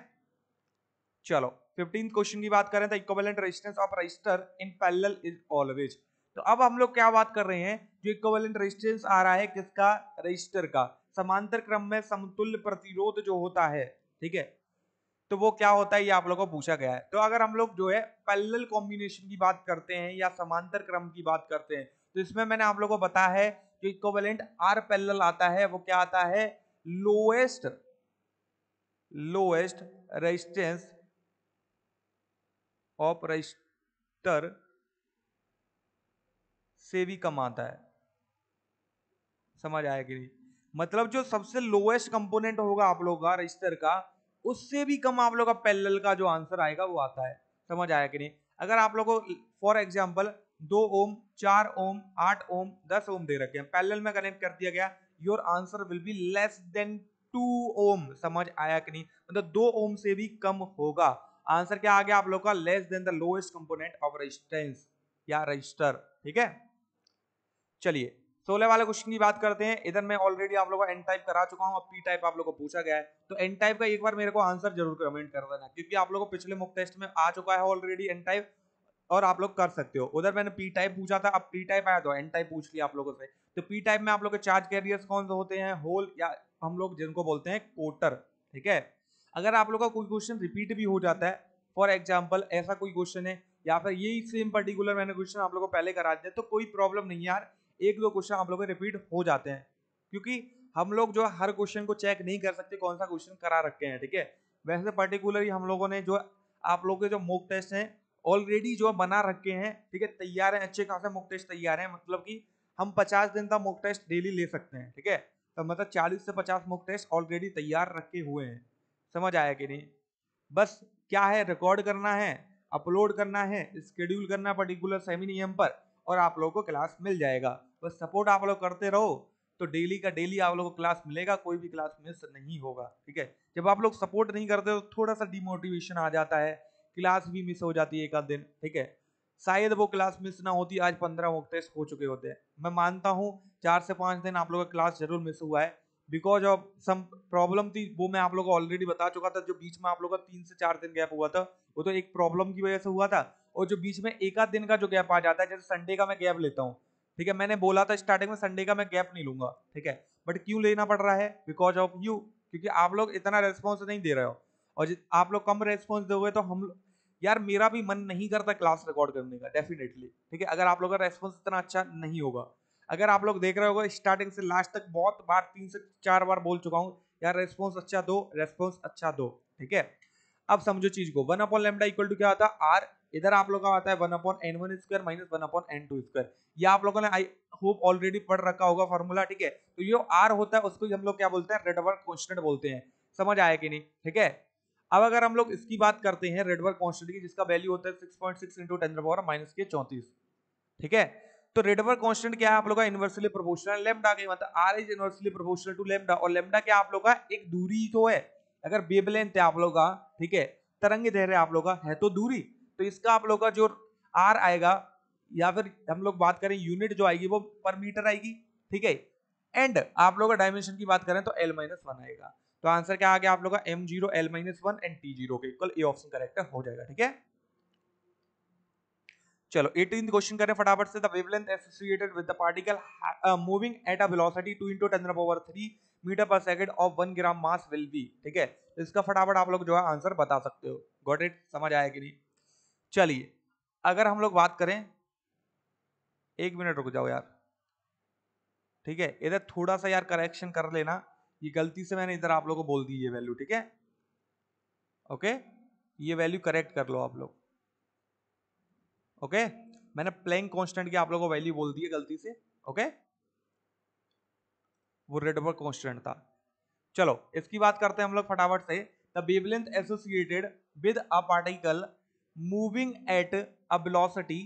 चलो 15th क्वेश्चन की बात करें तो equivalent resistance of register in parallel is always. तो अब हम लोग क्या बात कर रहे हैं, जो इक्विवेलेंट रेजिस्टेंस आ रहा है किसका, रजिस्टर का, समांतर क्रम में समतुल्य प्रतिरोध जो होता है, ठीक है, तो वो क्या होता है ये आप लोगों को पूछा गया है। तो अगर हम लोग जो है पैरेलल कॉम्बिनेशन की बात करते हैं या समांतर क्रम की बात करते हैं, तो इसमें मैंने आप लोगों को बताया है जो इक्विवेलेंट आर पैरेलल आता है वो क्या आता है, lowest lowest resistance of register से भी कम आता है। समझ आया कि नहीं? मतलब जो सबसे लोएस्ट कंपोनेंट होगा आप लोग का रजिस्टर का, उससे भी कम आप लोग का पैरेलल का जो आंसर आएगा वो आता है। समझ आया कि नहीं? अगर आप लोगों को फॉर एग्जांपल 2 ओम 4 ओम 8 ओम 10 ओम दे रखे हैं, पैरेलल में कनेक्ट कर दिया गया, your answer will be less than 2 ओम। समझ आया कि नहीं? मतलब 2 ओम से भी कम होगा। आंसर क्या आ गया आप लोग का, less than the lowest component of resistance या रजिस्टर। ठीक है, चलिए 16 वाले क्वेश्चन की बात करते हैं। इधर मैं ऑलरेडी आप लोगों को एन टाइप करा चुका हूं, अब पी टाइप आप लोगों को पूछा गया है, तो एन टाइप का एक बार मेरे को आंसर जरूर कमेंट कर देना, क्योंकि आप लोगों को पिछले मॉक टेस्ट में आ चुका है ऑलरेडी एन टाइप, और आप लोग कर सकते हो। उधर मैंने पी टाइप पूछा था, अब पी टाइप आया तो एन टाइप पूछ लिया आप लोगों से। तो पी टाइप में आप लोग के चार्ज कैरियर्स कौन से होते हैं, होल या हम लोग जिनको बोलते हैं कोटर। ठीक है, अगर आप लोग का कोई क्वेश्चन रिपीट भी हो जाता है, फॉर एग्जाम्पल ऐसा कोई क्वेश्चन है या फिर यही सेम पर्टिकुलर मैंने क्वेश्चन आप लोगों को पहले करा दिया, तो कोई प्रॉब्लम नहीं यार, एक दो क्वेश्चन आप लोगों के रिपीट हो जाते हैं, क्योंकि हम लोग जो हर क्वेश्चन को चेक नहीं कर सकते कौन सा क्वेश्चन करा रखे हैं। ठीक है, वैसे पर्टिकुलरली हम लोगों ने जो आप लोगों के जो मॉक टेस्ट हैं ऑलरेडी जो बना रखे हैं, ठीक है, तैयार है, अच्छे खासे मॉक टेस्ट तैयार है, मतलब कि हम 50 दिन का मॉक टेस्ट डेली ले सकते हैं, ठीक है। तो मतलब 40 से 50 मॉक टेस्ट ऑलरेडी तैयार रखे हुए हैं, समझ आया कि नहीं। बस क्या है, रिकॉर्ड करना है, अपलोड करना है, स्केड्यूल करना है पर्टिकुलर सेमी नियम पर, और आप लोगों को क्लास मिल जाएगा। बस सपोर्ट आप लोग करते रहो तो डेली का डेली आप लोगों को क्लास मिलेगा, कोई भी क्लास मिस नहीं होगा, ठीक है। जब आप लोग सपोर्ट नहीं करते तो थोड़ा सा डिमोटिवेशन आ जाता है, क्लास भी मिस हो जाती है एक आध दिन, ठीक है। शायद वो क्लास मिस ना होती, आज 15 मॉक टेस्ट हो चुके होते हैं। मैं मानता हूँ 4 से 5 दिन आप लोगों का क्लास जरूर मिस हुआ है, बिकॉज ऑफ सम प्रॉब्लम थी, वो मैं आप लोगों को ऑलरेडी बता चुका था। जो बीच में आप लोगों का 3 से 4 दिन गैप हुआ था, वो तो एक प्रॉब्लम की वजह से हुआ था, और जो बीच में एक आध दिन का जो गैप आ जाता है, जैसे संडे का मैं गैप लेता हूँ, ठीक है, मैंने बोला था स्टार्टिंग में संडे का मैं गैप नहीं लूंगा, ठीक है, बट क्यों लेना पड़ रहा है, बिकॉज ऑफ यू, क्योंकि आप लोग इतना रेस्पॉन्स नहीं दे रहे हो, और आप लोग कम रेस्पॉन्स दोगे तो हम, यार मेरा भी मन नहीं करता क्लास रिकॉर्ड करने का डेफिनेटली, ठीक है, अगर आप लोगों का रेस्पॉन्स इतना अच्छा नहीं होगा। अगर आप लोग देख रहे होगे स्टार्टिंग से लास्ट तक बहुत बार 3 से 4 बार बोल चुका हूँ, यार रेस्पॉन्स अच्छा दो, रेस्पॉन्स अच्छा दो, ठीक है। अब समझो चीज को, 1 अपॉन लेमडा इक्वल टू क्या आता है, आर, इधर आप लोगों का आता है 1 upon n1 square minus 1 upon n2 square. ये आप लोगों ने आई होप ऑलरेडी पढ़ रखा होगा फॉर्मूला, ठीक है। तो ये आर होता है उसको हम लोग क्या बोलते हैं, रेडबर्ग कांस्टेंट बोलते हैं, समझ आया कि नहीं, ठीक है। अब अगर हम लोग इसकी बात करते हैं रेडबर्ग कांस्टेंट की, जिसका वैल्यू होता है 6.6 इंटू 10 पावर माइनस के 34, ठीक है। तो रेडबर्ग कांस्टेंट क्या है आप लोग का, इनवर्सली प्रोपोर्शनल लेमडा के, मतलब R is inversely proportional to lambda, और लेमडा क्या आप लोग का एक दूरी तो है, अगर वेवलेंथ है आप लोग का, ठीक है, तरंग दैर्घ्य आप लोग का है तो दूरी, तो इसका आप लोग का जो आर आएगा, या फिर हम लोग बात करें यूनिट जो आएगी वो पर मीटर आएगी, ठीक है। एंड आप लोग का डायमेंशन की बात करें तो l-1 आएगा। तो आंसर क्या आ गया आप लोग का, m0 l-1 एंड t0 के इक्वल, ए ऑप्शन करेक्ट हो जाएगा, ठीक है। चलो 18th क्वेश्चन करें फटाफट से। The wavelength associated with the particle moving at a velocity 2 × 10⁻³ metre per second of 1 gram mass will be, ठीक है। तो इसका फटाफट आप लोग जो है आंसर बता सकते हो। गॉट इट, समझ आया कि नहीं। चलिए अगर हम लोग बात करें, एक मिनट रुक जाओ यार, ठीक है, इधर थोड़ा सा यार करेक्शन कर लेना, ये गलती से मैंने इधर आप लोगों को बोल दी ये वैल्यू, ठीक है, ओके, ये वैल्यू करेक्ट कर लो आप लोग, ओके। मैंने प्लैंक कांस्टेंट की आप लोगों को वैल्यू बोल दी है गलती से, ओके, वो रेडबर्ग कांस्टेंट था। चलो इसकी बात करते हैं हम लोग फटाफट से। The wavelength associated with a particle moving at a velocity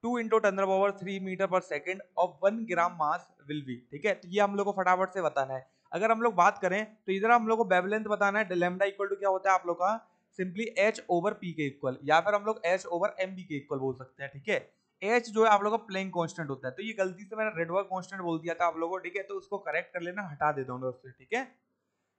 2 × 10⁻³ metre per second of 1 gram mass will be, ठीक है। तो ये हम लोग को फटाफट से बताना है। अगर हम लोग बात करें तो इधर हम लोग को वेवलेंथ बताना है, लैम्डा इक्वल टू क्या होता है आप लोग का, सिंपली h ओवर p के इक्वल, या फिर हम लोग h ओवर mb के इक्वल बोल सकते हैं, ठीक है। एच जो है आप लोगों का प्लैंक कांस्टेंट होता है, तो ये गलती से मैंने रेडबर्ग कांस्टेंट बोल दिया था आप लोगों को, ठीक है, तो उसको करेक्ट कर लेना, हटा देता हूँ उससे, ठीक है।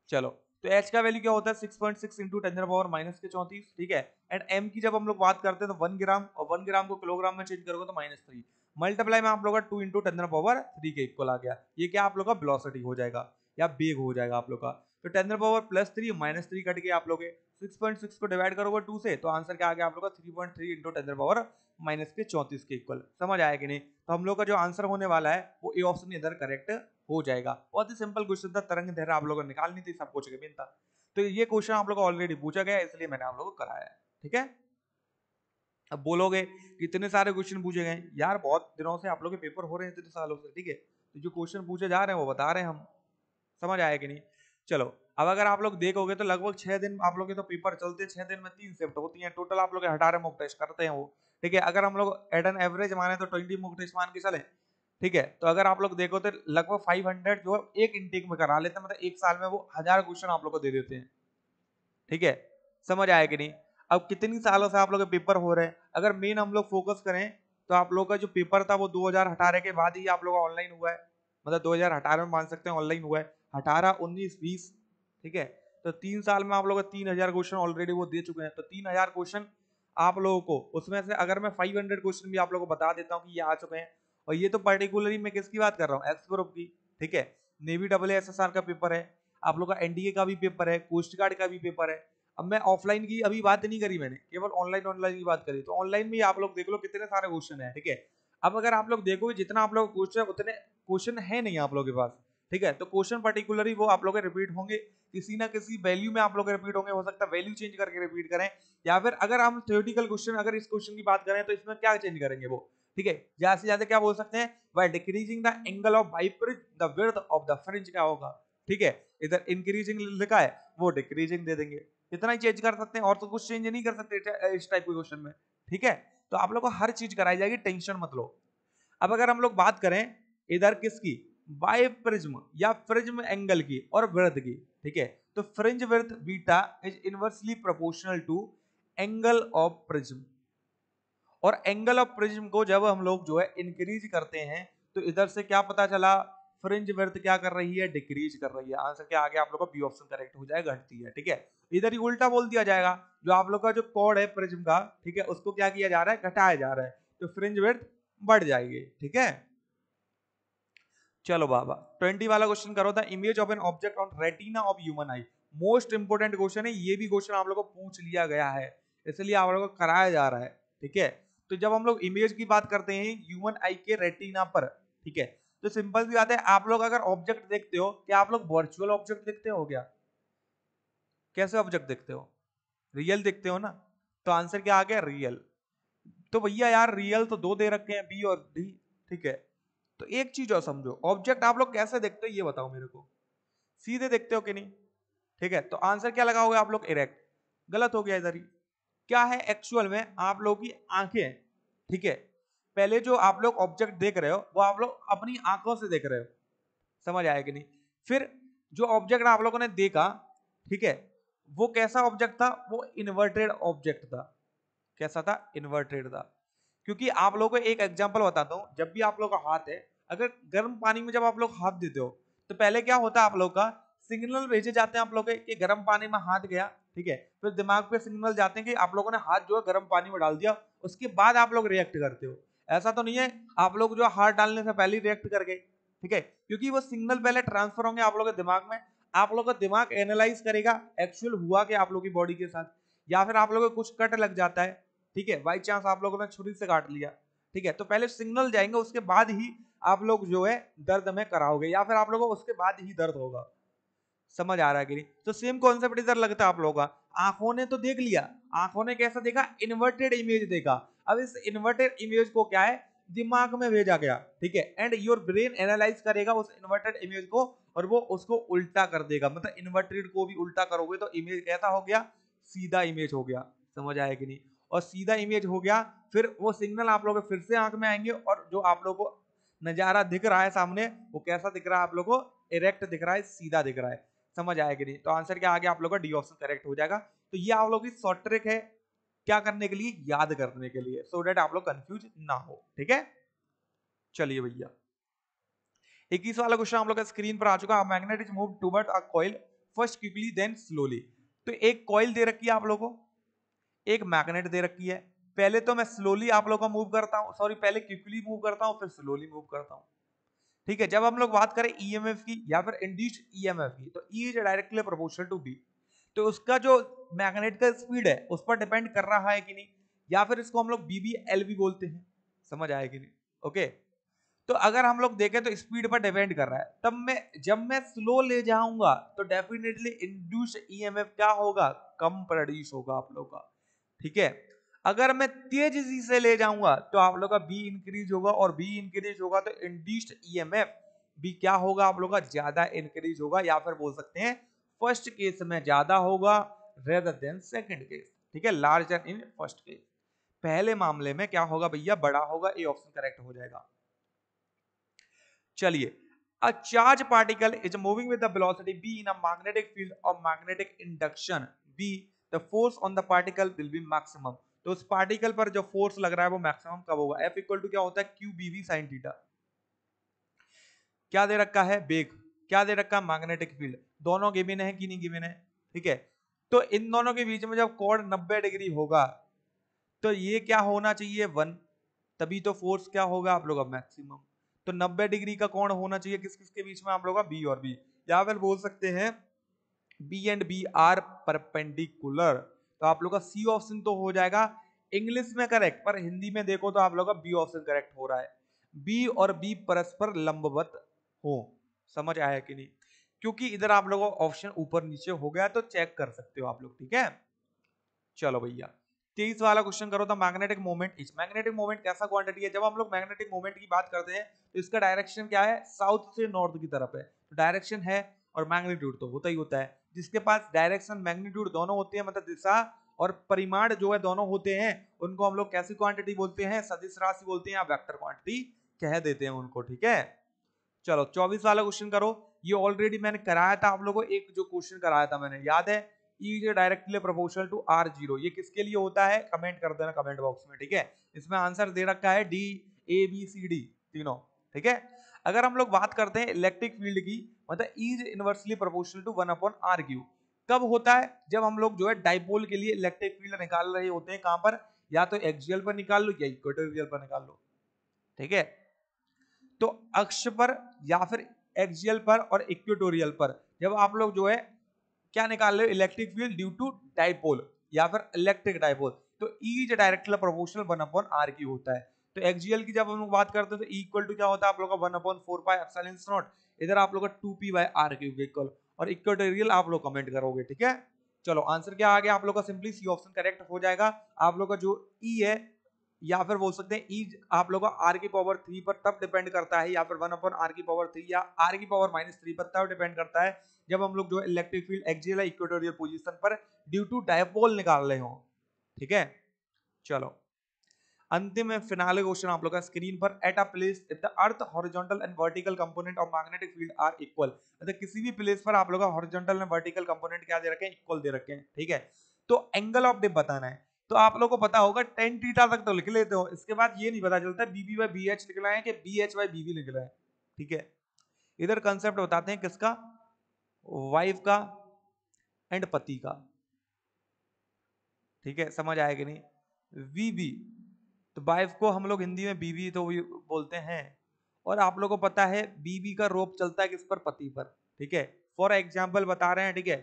चलो तो h का वैल्यू क्या होता है 6.6 इंटू 10⁻⁻34, ठीक है। एंड m की जब हम लोग बात करते हैं तो 1 ग्राम, और 1 ग्राम को किलोग्राम में चेंज करोगे तो -3, मल्टीप्लाई में आप लोग का 2 इंटू 10⁻³ के इक्वल आ गया। ये क्या आप लोग का वेलोसिटी हो जाएगा या वेग हो जाएगा आप लोग का। तो 10⁻+3 -3 कट के आप लोग 6.6 को डिवाइड करोगे 2 से, तो आंसर क्या आ गया आप लोग का 3.3 इंटू 10⁻⁻34 के इक्वल, समझ आया कि नहीं। तो हम लोग का जो आंसर होने वाला है वो ए ऑप्शन इधर करेक्ट हो जाएगा। बहुत ही सिंपल क्वेश्चन था, तरंग दैर्घ्य आप लोगों को निकालनी थी, सब कुछ मेन था। तो ये क्वेश्चन आप लोगों को ऑलरेडी पूछा गया है, इसलिए मैंने आप लोगों को कराया है, ठीक है। अब बोलोगे कितने सारे क्वेश्चन पूछे गए, यार बहुत दिनों से आप लोग के पेपर हो रहे हैं, इतने सालों से, ठीक है, तो जो क्वेश्चन पूछे जा रहे हैं वो बता रहे हैं हम, समझ आया कि नहीं। चलो अब अगर आप लोग देखोगे तो लगभग 6 दिन आप लोग के तो पेपर चलते हैं, 6 दिन में 3 शिफ्ट होती हैं, टोटल आप लोग 18 मॉक टेस्ट करते हैं वो, ठीक है। अगर हम लोग एट एन एवरेज माने तो 20 मॉक टेस्ट मान के चले, ठीक है। तो अगर आप लोग देखो तो लगभग 500 जो एक इनटेक में करा लेते हैं, मतलब एक साल में वो 1000 क्वेश्चन आप लोग को दे देते हैं, ठीक है, समझ आया कि नहीं। अब कितनी सालों से आप लोग के पेपर हो रहे हैं, अगर मेन हम लोग फोकस करें तो आप लोग का जो पेपर था वो 2018 के बाद ही आप लोग का ऑनलाइन हुआ है, मतलब 2018 में मान सकते हैं ऑनलाइन हुआ है, 18, 19, 20, ठीक है। तो 3 साल में आप लोग 3000 क्वेश्चन ऑलरेडी वो दे चुके हैं। तो 3000 क्वेश्चन आप लोगों को, उसमें से अगर मैं 500 क्वेश्चन भी आप लोगों को बता देता हूँ कि ये आ चुके हैं, और ये तो पर्टिकुलरली मैं किसकी बात कर रहा हूँ, एक्स ग्रुप की, ठीक है। नेवी AASSR का पेपर है, आप लोग का एनडीए का भी पेपर है, कोस्ट गार्ड का भी पेपर है। अब मैं ऑफलाइन की अभी बात नहीं करी, मैंने केवल ऑनलाइन की बात करी। तो ऑनलाइन में आप लोग देख लो कितने सारे क्वेश्चन है, ठीक है। अब अगर आप लोग देखोगे जितना आप लोग क्वेश्चन उतने क्वेश्चन है नहीं आप लोगों के पास, ठीक है, तो क्वेश्चन पर्टिकुलरली वो आप लोग रिपीट होंगे, किसी ना किसी वैल्यू में आप लोग रिपीट होंगे, हो सकता है वैल्यू चेंज करके रिपीट करें, या फिर अगर हम थ्योरेटिकल क्वेश्चन, अगर इस क्वेश्चन की बात करें तो इसमें क्या चेंज करेंगे वो, ठीक है, ज्यादा से ज्यादा क्या बोल सकते हैं, by decreasing the angle of biprism the width of the fringe क्या होगा, ठीक है, इधर इंक्रीजिंग लिखा है वो डिक्रीजिंग दे देंगे, इतना ही चेंज कर सकते हैं और तो कुछ चेंज नहीं कर सकते इस टाइप के क्वेश्चन में, ठीक है, तो आप लोग को हर चीज कराई जाएगी, टेंशन मत लो। अब अगर हम लोग बात करें इधर किसकी, बाय प्रिज्म या प्रिज्म एंगल की और विड्थ की, ठीक है, तो fringe width beta is inversely proportional to angle of prism, और एंगल ऑफ प्रिज्म को जब हम लोग जो है इंक्रीज करते हैं तो इधर से क्या पता चला, फ्रिंज विड्थ क्या कर रही है, डिक्रीज कर रही है, आंसर क्या आ गया आप लोग का बी ऑप्शन करेक्ट हो जाएगा, घटती है, ठीक है, इधर ही उल्टा बोल दिया जाएगा, जो आप लोग का जो कोड है प्रिज्म का, ठीक है, उसको क्या किया जा रहा है, घटाया जा रहा है, तो फ्रिंज विड्थ बढ़ जाएगी, ठीक है। चलो बाबा 20 वाला क्वेश्चन करो, the image of an object on retina of human I, most important question है, ये भी क्वेश्चन आप लोगों को पूछ लिया गया है, इसलिए आप लोगों को कराया जा रहा है, ठीक है, तो जब हम लोग इमेज की बात करते हैं ह्यूमन आई के रेटिना पर, ठीक है, तो सिंपल सी बात है, आप लोग अगर ऑब्जेक्ट देखते हो, क्या आप लोग वर्चुअल ऑब्जेक्ट देखते हो क्या, कैसे ऑब्जेक्ट देखते हो, रियल देखते हो ना, तो आंसर क्या आ गया, रियल, तो भैया यार रियल तो दो दे रखे हैं, बी और डी, ठीक है, तो एक चीज और समझो, ऑब्जेक्ट आप लोग कैसे देखते हो ये बताओ मेरे को, सीधे देखते हो कि नहीं, ठीक है, तो आंसर क्या लगाओगे आप लोग, इरेक्ट, गलत हो गया इधर ही, क्या है एक्चुअल में आप लोग की आंखें, ठीक है, पहले जो आप लोग ऑब्जेक्ट देख रहे हो वो आप लोग अपनी आंखों से देख रहे हो, समझ आया कि नहीं, फिर जो ऑब्जेक्ट आप लोगों ने देखा, ठीक है, वो कैसा ऑब्जेक्ट था, वो इन्वर्टेड ऑब्जेक्ट था, कैसा था, इन्वर्टेड था, क्योंकि आप लोगों को एक एग्जांपल बताता हूं, जब भी आप लोग का हाथ है, अगर गर्म पानी में जब आप लोग हाथ देते हो तो पहले क्या होता है, आप लोग का सिग्नल भेजे जाते हैं आप लोग के कि गर्म पानी में हाथ गया, ठीक है, फिर दिमाग पे सिग्नल जाते हैं कि आप लोगों ने हाथ जो है गर्म पानी में डाल दिया, उसके बाद आप लोग रिएक्ट करते हो, ऐसा तो नहीं है आप लोग जो हाथ डालने से पहले रिएक्ट कर गए, ठीक है, क्योंकि वो सिग्नल पहले ट्रांसफर होंगे आप लोग के दिमाग में, आप लोग का दिमाग एनालाइज करेगा एक्चुअल हुआ कि आप लोग की बॉडी के साथ, या फिर आप लोगों को कुछ कट लग जाता है, ठीक है, बाई चांस आप लोगों ने छुरी से काट लिया, ठीक है, तो पहले सिग्नल जाएंगे, उसके बाद ही आप लोग जो है दर्द में कराओगे, या फिर आप लोगों को उसके बाद ही दर्द होगा, समझ आ रहा है कि नहीं, तो सेम कॉन्सेप्ट इधर लगता है आप लोगों का, आंखों ने तो देख लिया, आंखों ने कैसा देखा, इन्वर्टेड इमेज देखा, अब इस इन्वर्टेड इमेज को क्या है, दिमाग में भेजा गया, ठीक है, एंड योर ब्रेन एनालाइज करेगा उस इन्वर्टेड इमेज को, और वो उसको उल्टा कर देगा, मतलब इन्वर्टेड को भी उल्टा करोगे तो इमेज कैसा हो गया, सीधा इमेज हो गया, समझ आया कि नहीं, और सीधा इमेज हो गया, फिर वो सिग्नल आप लोगों के फिर से आंख में आएंगे, और जो आप लोगों को नजारा दिख रहा है सामने, वो कैसा दिख रहा है आप लोगों को, इरेक्ट दिख रहा है, सीधा दिख रहा है, समझ आया कि नहीं, तो आंसर क्या आ गया आप लोगों का, डी ऑप्शन करेक्ट हो जाएगा, तो ये आप लोगों की शॉर्ट ट्रिक है, क्या करने के लिए, याद करने के लिए, सो दैट आप लोग कंफ्यूज ना हो, ठीक है। चलिए भैया 21 वाला क्वेश्चन आप लोग का स्क्रीन पर आ चुका है, magnet is move toward a coil first quickly then slowly, तो एक कॉइल दे रखी है आप लोगों को, एक मैग्नेट दे रखी है, पहले तो मैं स्लोली आप लोग का मूव करता हूं, सॉरी पहले क्विकली मूव करता हूं फिर स्लोली मूव करता हूं, ठीक है, जब हम लोग बात करें ईएमएफ की या फिर इंड्यूस्ड ईएमएफ की, तो E is directly proportional to B, तो उसका जो मैग्नेट का स्पीड है उस पर डिपेंड कर रहा है कि नहीं, या फिर इसको हम लोग बीबीएल भी बोलते हैं, समझ आया कि नहीं, ओके, तो अगर हम लोग देखें तो स्पीड पर डिपेंड कर रहा है, तब मैं जब मैं स्लो ले जाऊंगा तो डेफिनेटली इंड्यूस्ड ईएमएफ क्या होगा, कम प्रोड्यूस होगा आप लोग का, ठीक है, अगर मैं तेज से ले जाऊंगा तो आप लोग का बी इंक्रीज होगा, और बी इंक्रीज होगा तो इंड्यूस्ड ईएमएफ भी क्या होगा आप लोग का, ज्यादा इंक्रीज होगा, या फिर बोल सकते हैं फर्स्ट केस में ज्यादा होगा रेदर देन सेकंड केस, ठीक है, लार्जर इन फर्स्ट केस, पहले मामले में क्या होगा भैया, बड़ा होगा, ए ऑप्शन करेक्ट हो जाएगा। चलिए, a charge particle is moving with the velocity b in a magnetic field of magnetic induction b, the force on the particle will be maximum, तो उस पार्टिकल पर जो फोर्स लग रहा है वो मैक्सिमम कब होगा, F इक्वल टू क्या होता है, q B v sine theta, क्या दे रखा है, बेग, क्या दे रखा है, मैग्नेटिक फील्ड, दोनों गिवन है कि नहीं गिवन है, ठीक है, तो इन दोनों के बीच में जब कोण 90 डिग्री होगा तो ये क्या होना चाहिए 1, तभी तो फोर्स क्या होगा आप लोग का मैक्सिमम, तो 90 डिग्री का कोण होना चाहिए किस किस के बीच में आप लोग का, बी और बी, या फिर बोल सकते हैं B and B are perpendicular, तो आप लोग का सी ऑप्शन तो हो जाएगा इंग्लिश में करेक्ट, पर हिंदी में देखो तो आप लोग का बी ऑप्शन करेक्ट हो रहा है, बी और बी परस्पर लंबवत हो, समझ आया कि नहीं? क्योंकि इधर आप लोगों को ऑप्शन ऊपर नीचे हो गया तो चेक कर सकते हो आप लोग, ठीक है। चलो भैया 23 वाला क्वेश्चन करो। तो magnetic moment is, magnetic moment कैसा क्वांटिटी है? जब हम लोग मैग्नेटिक मोमेंट की बात करते हैं तो इसका डायरेक्शन क्या है? साउथ से नॉर्थ की तरफ है। तो डायरेक्शन है और मैग्नीट्यूड तो होता ही होता है। जिसके पास डायरेक्शन मैग्नीट्यूड दोनों होते हैं, मतलब दिशा और परिमाण जो है दोनों होते हैं, उनको हम लोग कैसी क्वांटिटी बोलते हैं? सदिश राशि बोलते हैं या वेक्टर क्वांटिटी कह देते हैं उनको, ठीक है। चलो 24 वाला क्वेश्चन करो। ये ऑलरेडी मैंने कराया था आप लोगों को, एक जो क्वेश्चन कराया था मैंने, याद है? E is directly proportional to R0। ये किसके लिए होता है? कमेंट कर देना कमेंट बॉक्स में, ठीक है। इसमें आंसर दे रखा है D, A, B, C, D तीनों, ठीक है। अगर हम लोग बात करते हैं इलेक्ट्रिक फील्ड की, मतलब E is inversely proportional to 1/R3। कब होता है? जब हम लोग जो है डाइपोल के लिए इलेक्ट्रिक फील्ड निकाल रहे होते हैं। कहां पर? या तो एक्सियल पर निकाल लो या इक्वेटोरियल पर निकाल लो, ठीक है। तो अक्ष पर या फिर एक्सियल पर और इक्वेटोरियल पर जब आप लोग जो है क्या निकाल रहे हो? Electric field due to dipole या फिर इलेक्ट्रिक डाइपोल, तो E is directly proportional 1/R की होता है। तो एक्सियल की जब हम लोग बात करते हैं तो E इक्वल टू क्या होता है आप लोग का? 1/4 पाई एप्सिलॉन नॉट। इधर आप लोग का 2p/R³ इक्वल, और इक्वेटोरियल आप लोग कमेंट करोगे, ठीक है। चलो आंसर क्या आ गया आप लोग का? सिंपली सी ऑप्शन करेक्ट हो जाएगा। आप लोग का जो E है, या फिर बोल सकते हैं E आप लोगों का R³ पर तब डिपेंड करता है, या फिर 1/R³ या R⁻³ पर तब डिपेंड करता है जब हम लोग जो इलेक्ट्रिक फील्ड एक्सियल या इक्वेटोरियल पोजीशन पर ड्यू टू डायपोल निकाल रहे हो, ठीक है। चलो अंतिम में फिनाले क्वेश्चन आप लोग का स्क्रीन पर। At a place if the earth horizontal and vertical component of magnetic field are equal, मतलब किसी भी प्लेस पर आप लोग का हॉरिजॉन्टल एंड वर्टिकल कंपोनेंट क्या दे रखे हैं? इक्वल दे रखे हैं, ठीक है। तो एंगल ऑफ डिप बताना है। तो आप लोग को पता होगा tan थीटा तक तो लिख लेते हो, इसके बाद ये नहीं पता चलता BB/BH निकला है कि BH/BB निकला है, ठीक है। इधर कंसेप्ट बताते हैं किसका? वाइफ का एंड पति का, ठीक है। समझ आएगा नहीं? VB, तो वाइफ को हम लोग हिंदी में बीबी तो बोलते हैं, और आप लोगों को पता है बीबी का रोप चलता है किस पर? पति पर, ठीक है। फॉर एग्जाम्पल बता रहे हैं, ठीक है।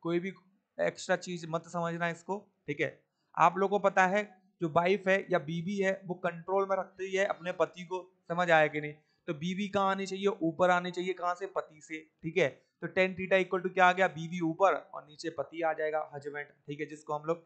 कोई भी एक्स्ट्रा चीज मत समझना इसको, ठीक है। आप लोगों को पता है जो वाइफ है या बीबी है वो कंट्रोल में रखती है अपने पति को, समझ आया कि नहीं? तो बीबी कहाँ आनी चाहिए? ऊपर आनी चाहिए। कहाँ से? पति से, ठीक है। तो tan थीटा इक्वल टू क्या आ गया? बीबी ऊपर और नीचे पति आ जाएगा, हस्बैंड, ठीक है, जिसको हम लोग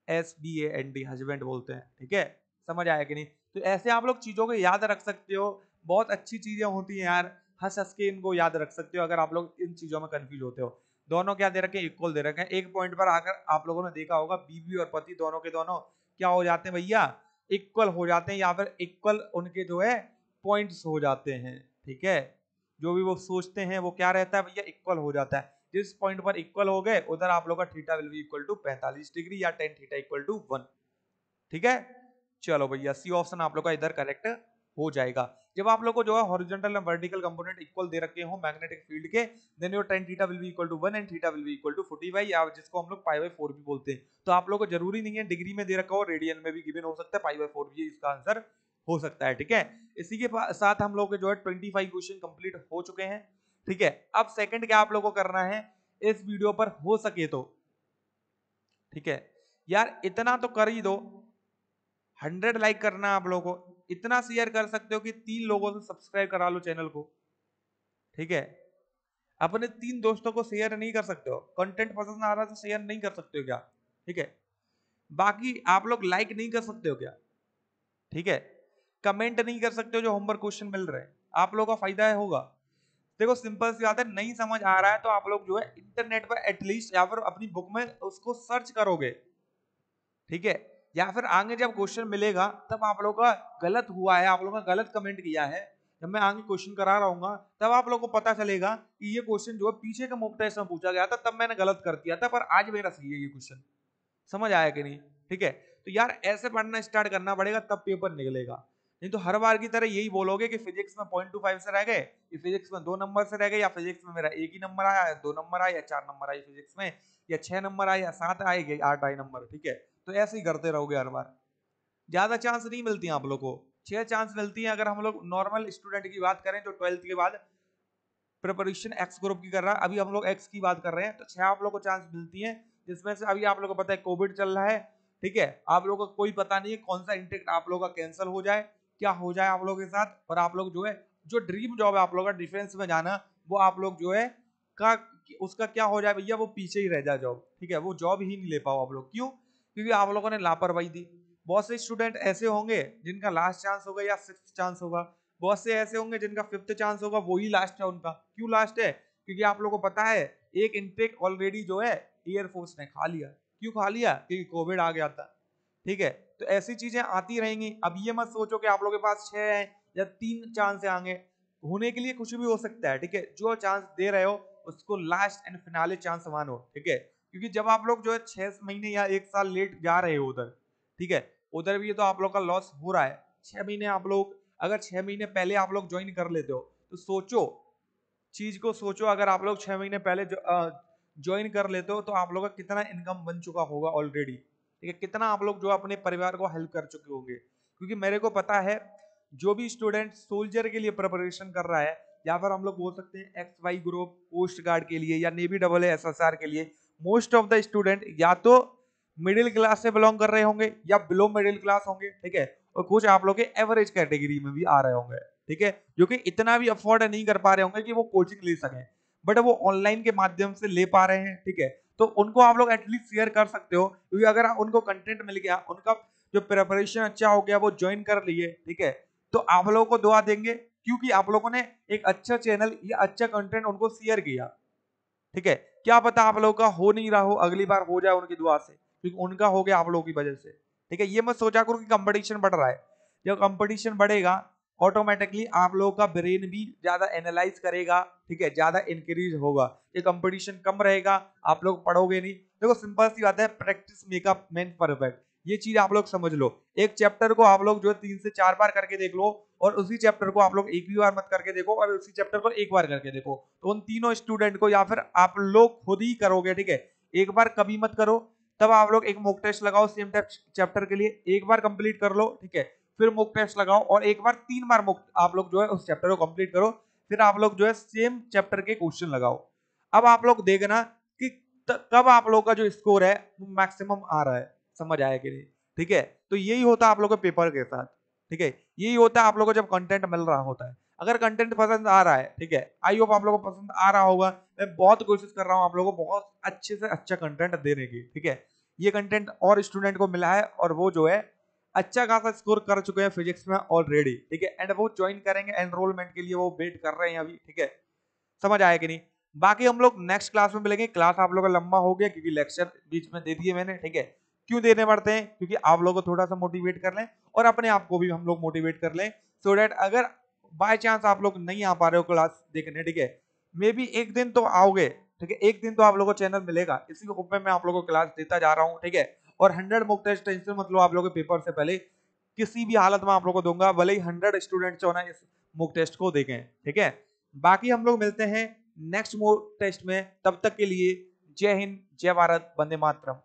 HUSBAND हस्बैंड बोलते हैं, ठीक है। समझ आया कि नहीं? तो ऐसे आप लोग चीजों को याद रख सकते हो, बहुत अच्छी चीजें होती हैं यार, हंस हंस के इनको याद रख सकते हो अगर आप लोग इन चीजों में कंफ्यूज होते हो। दोनों क्या दे रखे हैं? इक्वल दे रखे हैं। एक पॉइंट पर आकर आप लोगों ने देखा होगा बीबी और पति दोनों के दोनों क्या हो जाते हैं भैया? इक्वल हो जाते हैं, या फिर इक्वल उनके जो है पॉइंट्स हो जाते हैं, ठीक है। जो भी वो सोचते हैं वो क्या रहता है भैया? इक्वल हो जाता है। जिस पॉइंट पर इक्वल हो गए उधर आप लोग का theta will be equal to 45 degree या tan थीटा इक्वल टू 1, ठीक है। चलो भैया सी ऑप्शन आप लोग का इधर करेक्ट हो जाएगा। जब आप लोग को जो है horizontal and vertical component equal दे रखे हो मैग्नेटिक फील्ड के, then your tan theta will be equal to 1 and theta will be equal to 45, या जिसको हम लोग π/4 भी बोलते हैं। तो आप लोग को जरूरी नहीं है डिग्री में दे रखा हो, रेडियन में भी गिवन हो सकता है, π/4 भी इसका आंसर हो सकता है, ठीक है। इसी के साथ हम लोग के जो है 25 क्वेश्चन कंप्लीट हो चुके हैं, ठीक है। अब सेकंड क्या आप लोग को करना है इस वीडियो पर हो सके तो, ठीक है यार, इतना तो कर ही दो, 100 लाइक करना आप लोगों को, इतना शेयर कर सकते हो कि 3 लोगों से सब्सक्राइब करा लो चैनल को, ठीक है। अपने 3 दोस्तों को शेयर नहीं कर सकते हो? कंटेंट पसंद आ रहा है तो शेयर नहीं कर सकते हो क्या? ठीक है। बाकी आप लोग लाइक नहीं कर सकते हो क्या? ठीक है। कमेंट नहीं कर सकते हो जो होमवर्क क्वेश्चन मिल रहे हैं, आप लोगों का फायदा है होगा। देखो सिंपल सी बात है, नहीं समझ आ रहा है तो आप लोग जो है इंटरनेट पर एटलीस्ट या फिर अपनी बुक में उसको सर्च करोगे, ठीक है। या फिर आगे जब क्वेश्चन मिलेगा तब आप लोग का गलत हुआ है, आप लोगों ने गलत कमेंट किया है, जब मैं आगे क्वेश्चन करा रहा हूँ तब आप लोगों को पता चलेगा कि ये क्वेश्चन जो है पीछे के मॉक टेस्ट में पूछा गया था, तब मैंने गलत कर दिया था, पर आज मेरा सही है ये क्वेश्चन। समझ आया कि नहीं? ठीक है। तो यार ऐसे पढ़ना स्टार्ट करना पड़ेगा तब पेपर निकलेगा, नहीं तो हर बार की तरह यही बोलोगे कि फिजिक्स में 0.25 से रह गए, ये फिजिक्स में 2 नंबर से रह गए, या फिजिक्स में मेरा 1 ही नंबर आया, 2 नंबर आए, या 4 नंबर आए फिजिक्स में, या 6 नंबर आए, या 7 आए, या 8 आए नंबर, ठीक है। तो ऐसे ही करते रहोगे हर बार, ज्यादा चांस नहीं मिलती है आप लोग को, 6 चांस मिलती है। अगर हम लोग नॉर्मल स्टूडेंट की बात करें जो 12th के बाद प्रिपरेशन एक्स ग्रुप की कर रहा है, अभी हम लोग एक्स की बात कर रहे हैं, तो 6 आप लोग को चांस मिलती है, जिसमें से अभी आप लोग को पता है कोविड चल रहा है, ठीक है। आप लोगों को कोई पता नहीं है कौन सा इंटेक आप लोग का कैंसिल हो जाए, क्या हो जाए आप लोगों के साथ, और आप लोग जो है जो ड्रीम जॉब है आप लोगों का डिफेंस में जाना, वो आप लोग जो है का उसका क्या हो जाए भैया, वो पीछे ही रह जाए जॉब, ठीक है, वो जॉब ही नहीं ले पाओ आप लोग। क्यों? क्योंकि आप लोगों ने लापरवाही दी। बहुत से स्टूडेंट ऐसे होंगे जिनका लास्ट चांस होगा या सिक्स्थ चांस होगा, बहुत से ऐसे होंगे जिनका फिफ्थ चांस होगा, वही लास्ट है उनका। क्यों लास्ट है? क्योंकि आप लोगों को पता है एक इनटेक ऑलरेडी जो है एयरफोर्स ने खा लिया। क्यों खा लिया? क्योंकि कोविड आ गया था, ठीक है। तो ऐसी चीजें आती रहेंगी। अब ये मत सोचो कि आप लोगों के पास 6 है या 3 चांस आएंगे, होने के लिए कुछ भी हो सकता है, ठीक है। जो चांस दे रहे हो उसको लास्ट एंड फिनाले चांस मानो, ठीक है। क्योंकि जब आप लोग जो है 6 महीने या 1 साल लेट जा रहे हो उधर, ठीक है, उधर भी तो आप लोग का लॉस हो रहा है। 6 महीने आप लोग, अगर 6 महीने पहले आप लोग ज्वाइन कर लेते हो तो सोचो, चीज को सोचो, अगर आप लोग 6 महीने पहले ज्वाइन कर लेते हो तो आप लोग का कितना इनकम बन चुका होगा ऑलरेडी, ठीक है। कितना आप लोग जो अपने परिवार को हेल्प कर चुके होंगे। क्योंकि मेरे को पता है जो भी स्टूडेंट सोल्जर के लिए प्रिपरेशन कर रहा है, या फिर हम लोग बोल सकते हैं X Y group coast guard के लिए या नेवी डबल एसएसआर के लिए, मोस्ट ऑफ द स्टूडेंट या तो मिडिल क्लास से बिलोंग कर रहे होंगे या बिलो मिडिल क्लास होंगे, ठीक है। और कुछ आप लोग के एवरेज कैटेगरी में भी आ रहे होंगे, ठीक है, जो कि इतना भी अफोर्ड नहीं कर पा रहे होंगे कि वो कोचिंग ले सकें, बट वो ऑनलाइन के माध्यम से ले पा रहे हैं, ठीक है। तो उनको आप लोग एटलीस्ट शेयर कर सकते हो, क्योंकि अगर उनको कंटेंट मिल गया, उनका जो प्रिपरेशन अच्छा हो गया, वो ज्वाइन कर लिए, ठीक है, तो आप लोगों को दुआ देंगे, क्योंकि आप लोगों ने एक अच्छा चैनल या अच्छा कंटेंट उनको शेयर किया, ठीक है। क्या पता आप लोगों का हो नहीं रहा हो, अगली बार हो जाए उनकी दुआ से, क्योंकि उनका हो गया आप लोगों की वजह से, ठीक है। ये मत सोचा करो कि कंपटीशन बढ़ रहा है। जब कंपटीशन बढ़ेगा ऑटोमेटिकली आप लोगों का ब्रेन भी ज्यादा एनालाइज करेगा, ठीक है, ज्यादा इंक्रीज होगा। ये कंपटीशन कम रहेगा, आप लोग पढ़ोगे नहीं। देखो सिंपल सी बात है, प्रैक्टिस मेकअप मैन परफेक्ट, ये चीज आप लोग समझ लो। एक चैप्टर को आप लोग जो है 3 से 4 बार करके देख लो, और उसी चैप्टर को आप लोग एक भी बार मत करके देखो, और उसी चैप्टर को एक बार करके देखो। तो उन तीनों स्टूडेंट को, या फिर आप लोग खुद ही करोगे, ठीक है, एक बार कभी मत करो। तब आप लोग एक मॉक टेस्ट लगाओ सेम चैप्टर के लिए, एक बार कंप्लीट कर लो, ठीक है, फिर मॉक टेस्ट लगाओ और एक बार 3 बार मॉक आप लोग जो है उस चैप्टर को कंप्लीट करो, फिर आप लोग जो है सेम चैप्टर के क्वेश्चन लगाओ। अब आप लोग देखना कि कब आप लोग का जो स्कोर है वो मैक्सिमम आ रहा है, समझ आया कि नहीं, ठीक है। तो यही होता है आप लोग के पेपर के साथ, ठीक है, यही होता है आप लोगों को जब कंटेंट मिल रहा होता है। अगर कंटेंट पसंद आ रहा है, ठीक है, आई होप आप लोगों को पसंद आ रहा होगा। मैं बहुत कोशिश कर रहा हूँ आप लोगों को बहुत अच्छे से अच्छा कंटेंट देने की, ठीक है। ये कंटेंट और स्टूडेंट को मिला है और वो जो है अच्छा खासा स्कोर कर चुके हैं फिजिक्स में ऑलरेडी, ठीक है, एंड वो ज्वाइन करेंगे एनरोलमेंट के लिए, वो वेट कर रहे हैं अभी, ठीक है। समझ आया कि नहीं? बाकी हम लोग नेक्स्ट क्लास में मिलेंगे। क्लास आप लोगों का लंबा हो गया क्योंकि लेक्चर बीच में दे दिए मैंने, ठीक है। क्यों देने पड़ते हैं? क्योंकि आप लोगों को थोड़ा सा मोटिवेट कर लें और अपने आप को भी हम लोग मोटिवेट कर लें, सो दैट अगर बाय चांस आप लोग नहीं आ पा रहे हो क्लास देखने, ठीक है, मे बी एक दिन तो आओगे, ठीक है, एक दिन तो आप लोगों को चैनल मिलेगा। इसी होप में मैं आप लोगों को क्लास देता जा रहा हूँ, ठीक है। और 100 मॉक टेस्ट टेंशन मतलब आप लोगों के पेपर से पहले किसी भी हालत में आप लोगों को दूंगा, भले ही 100 स्टूडेंट जो ना इस मॉक टेस्ट को देखें, ठीक है। बाकी हम लोग मिलते हैं नेक्स्ट मॉक टेस्ट में, तब तक के लिए जय हिंद, जय भारत, वंदे मातरम।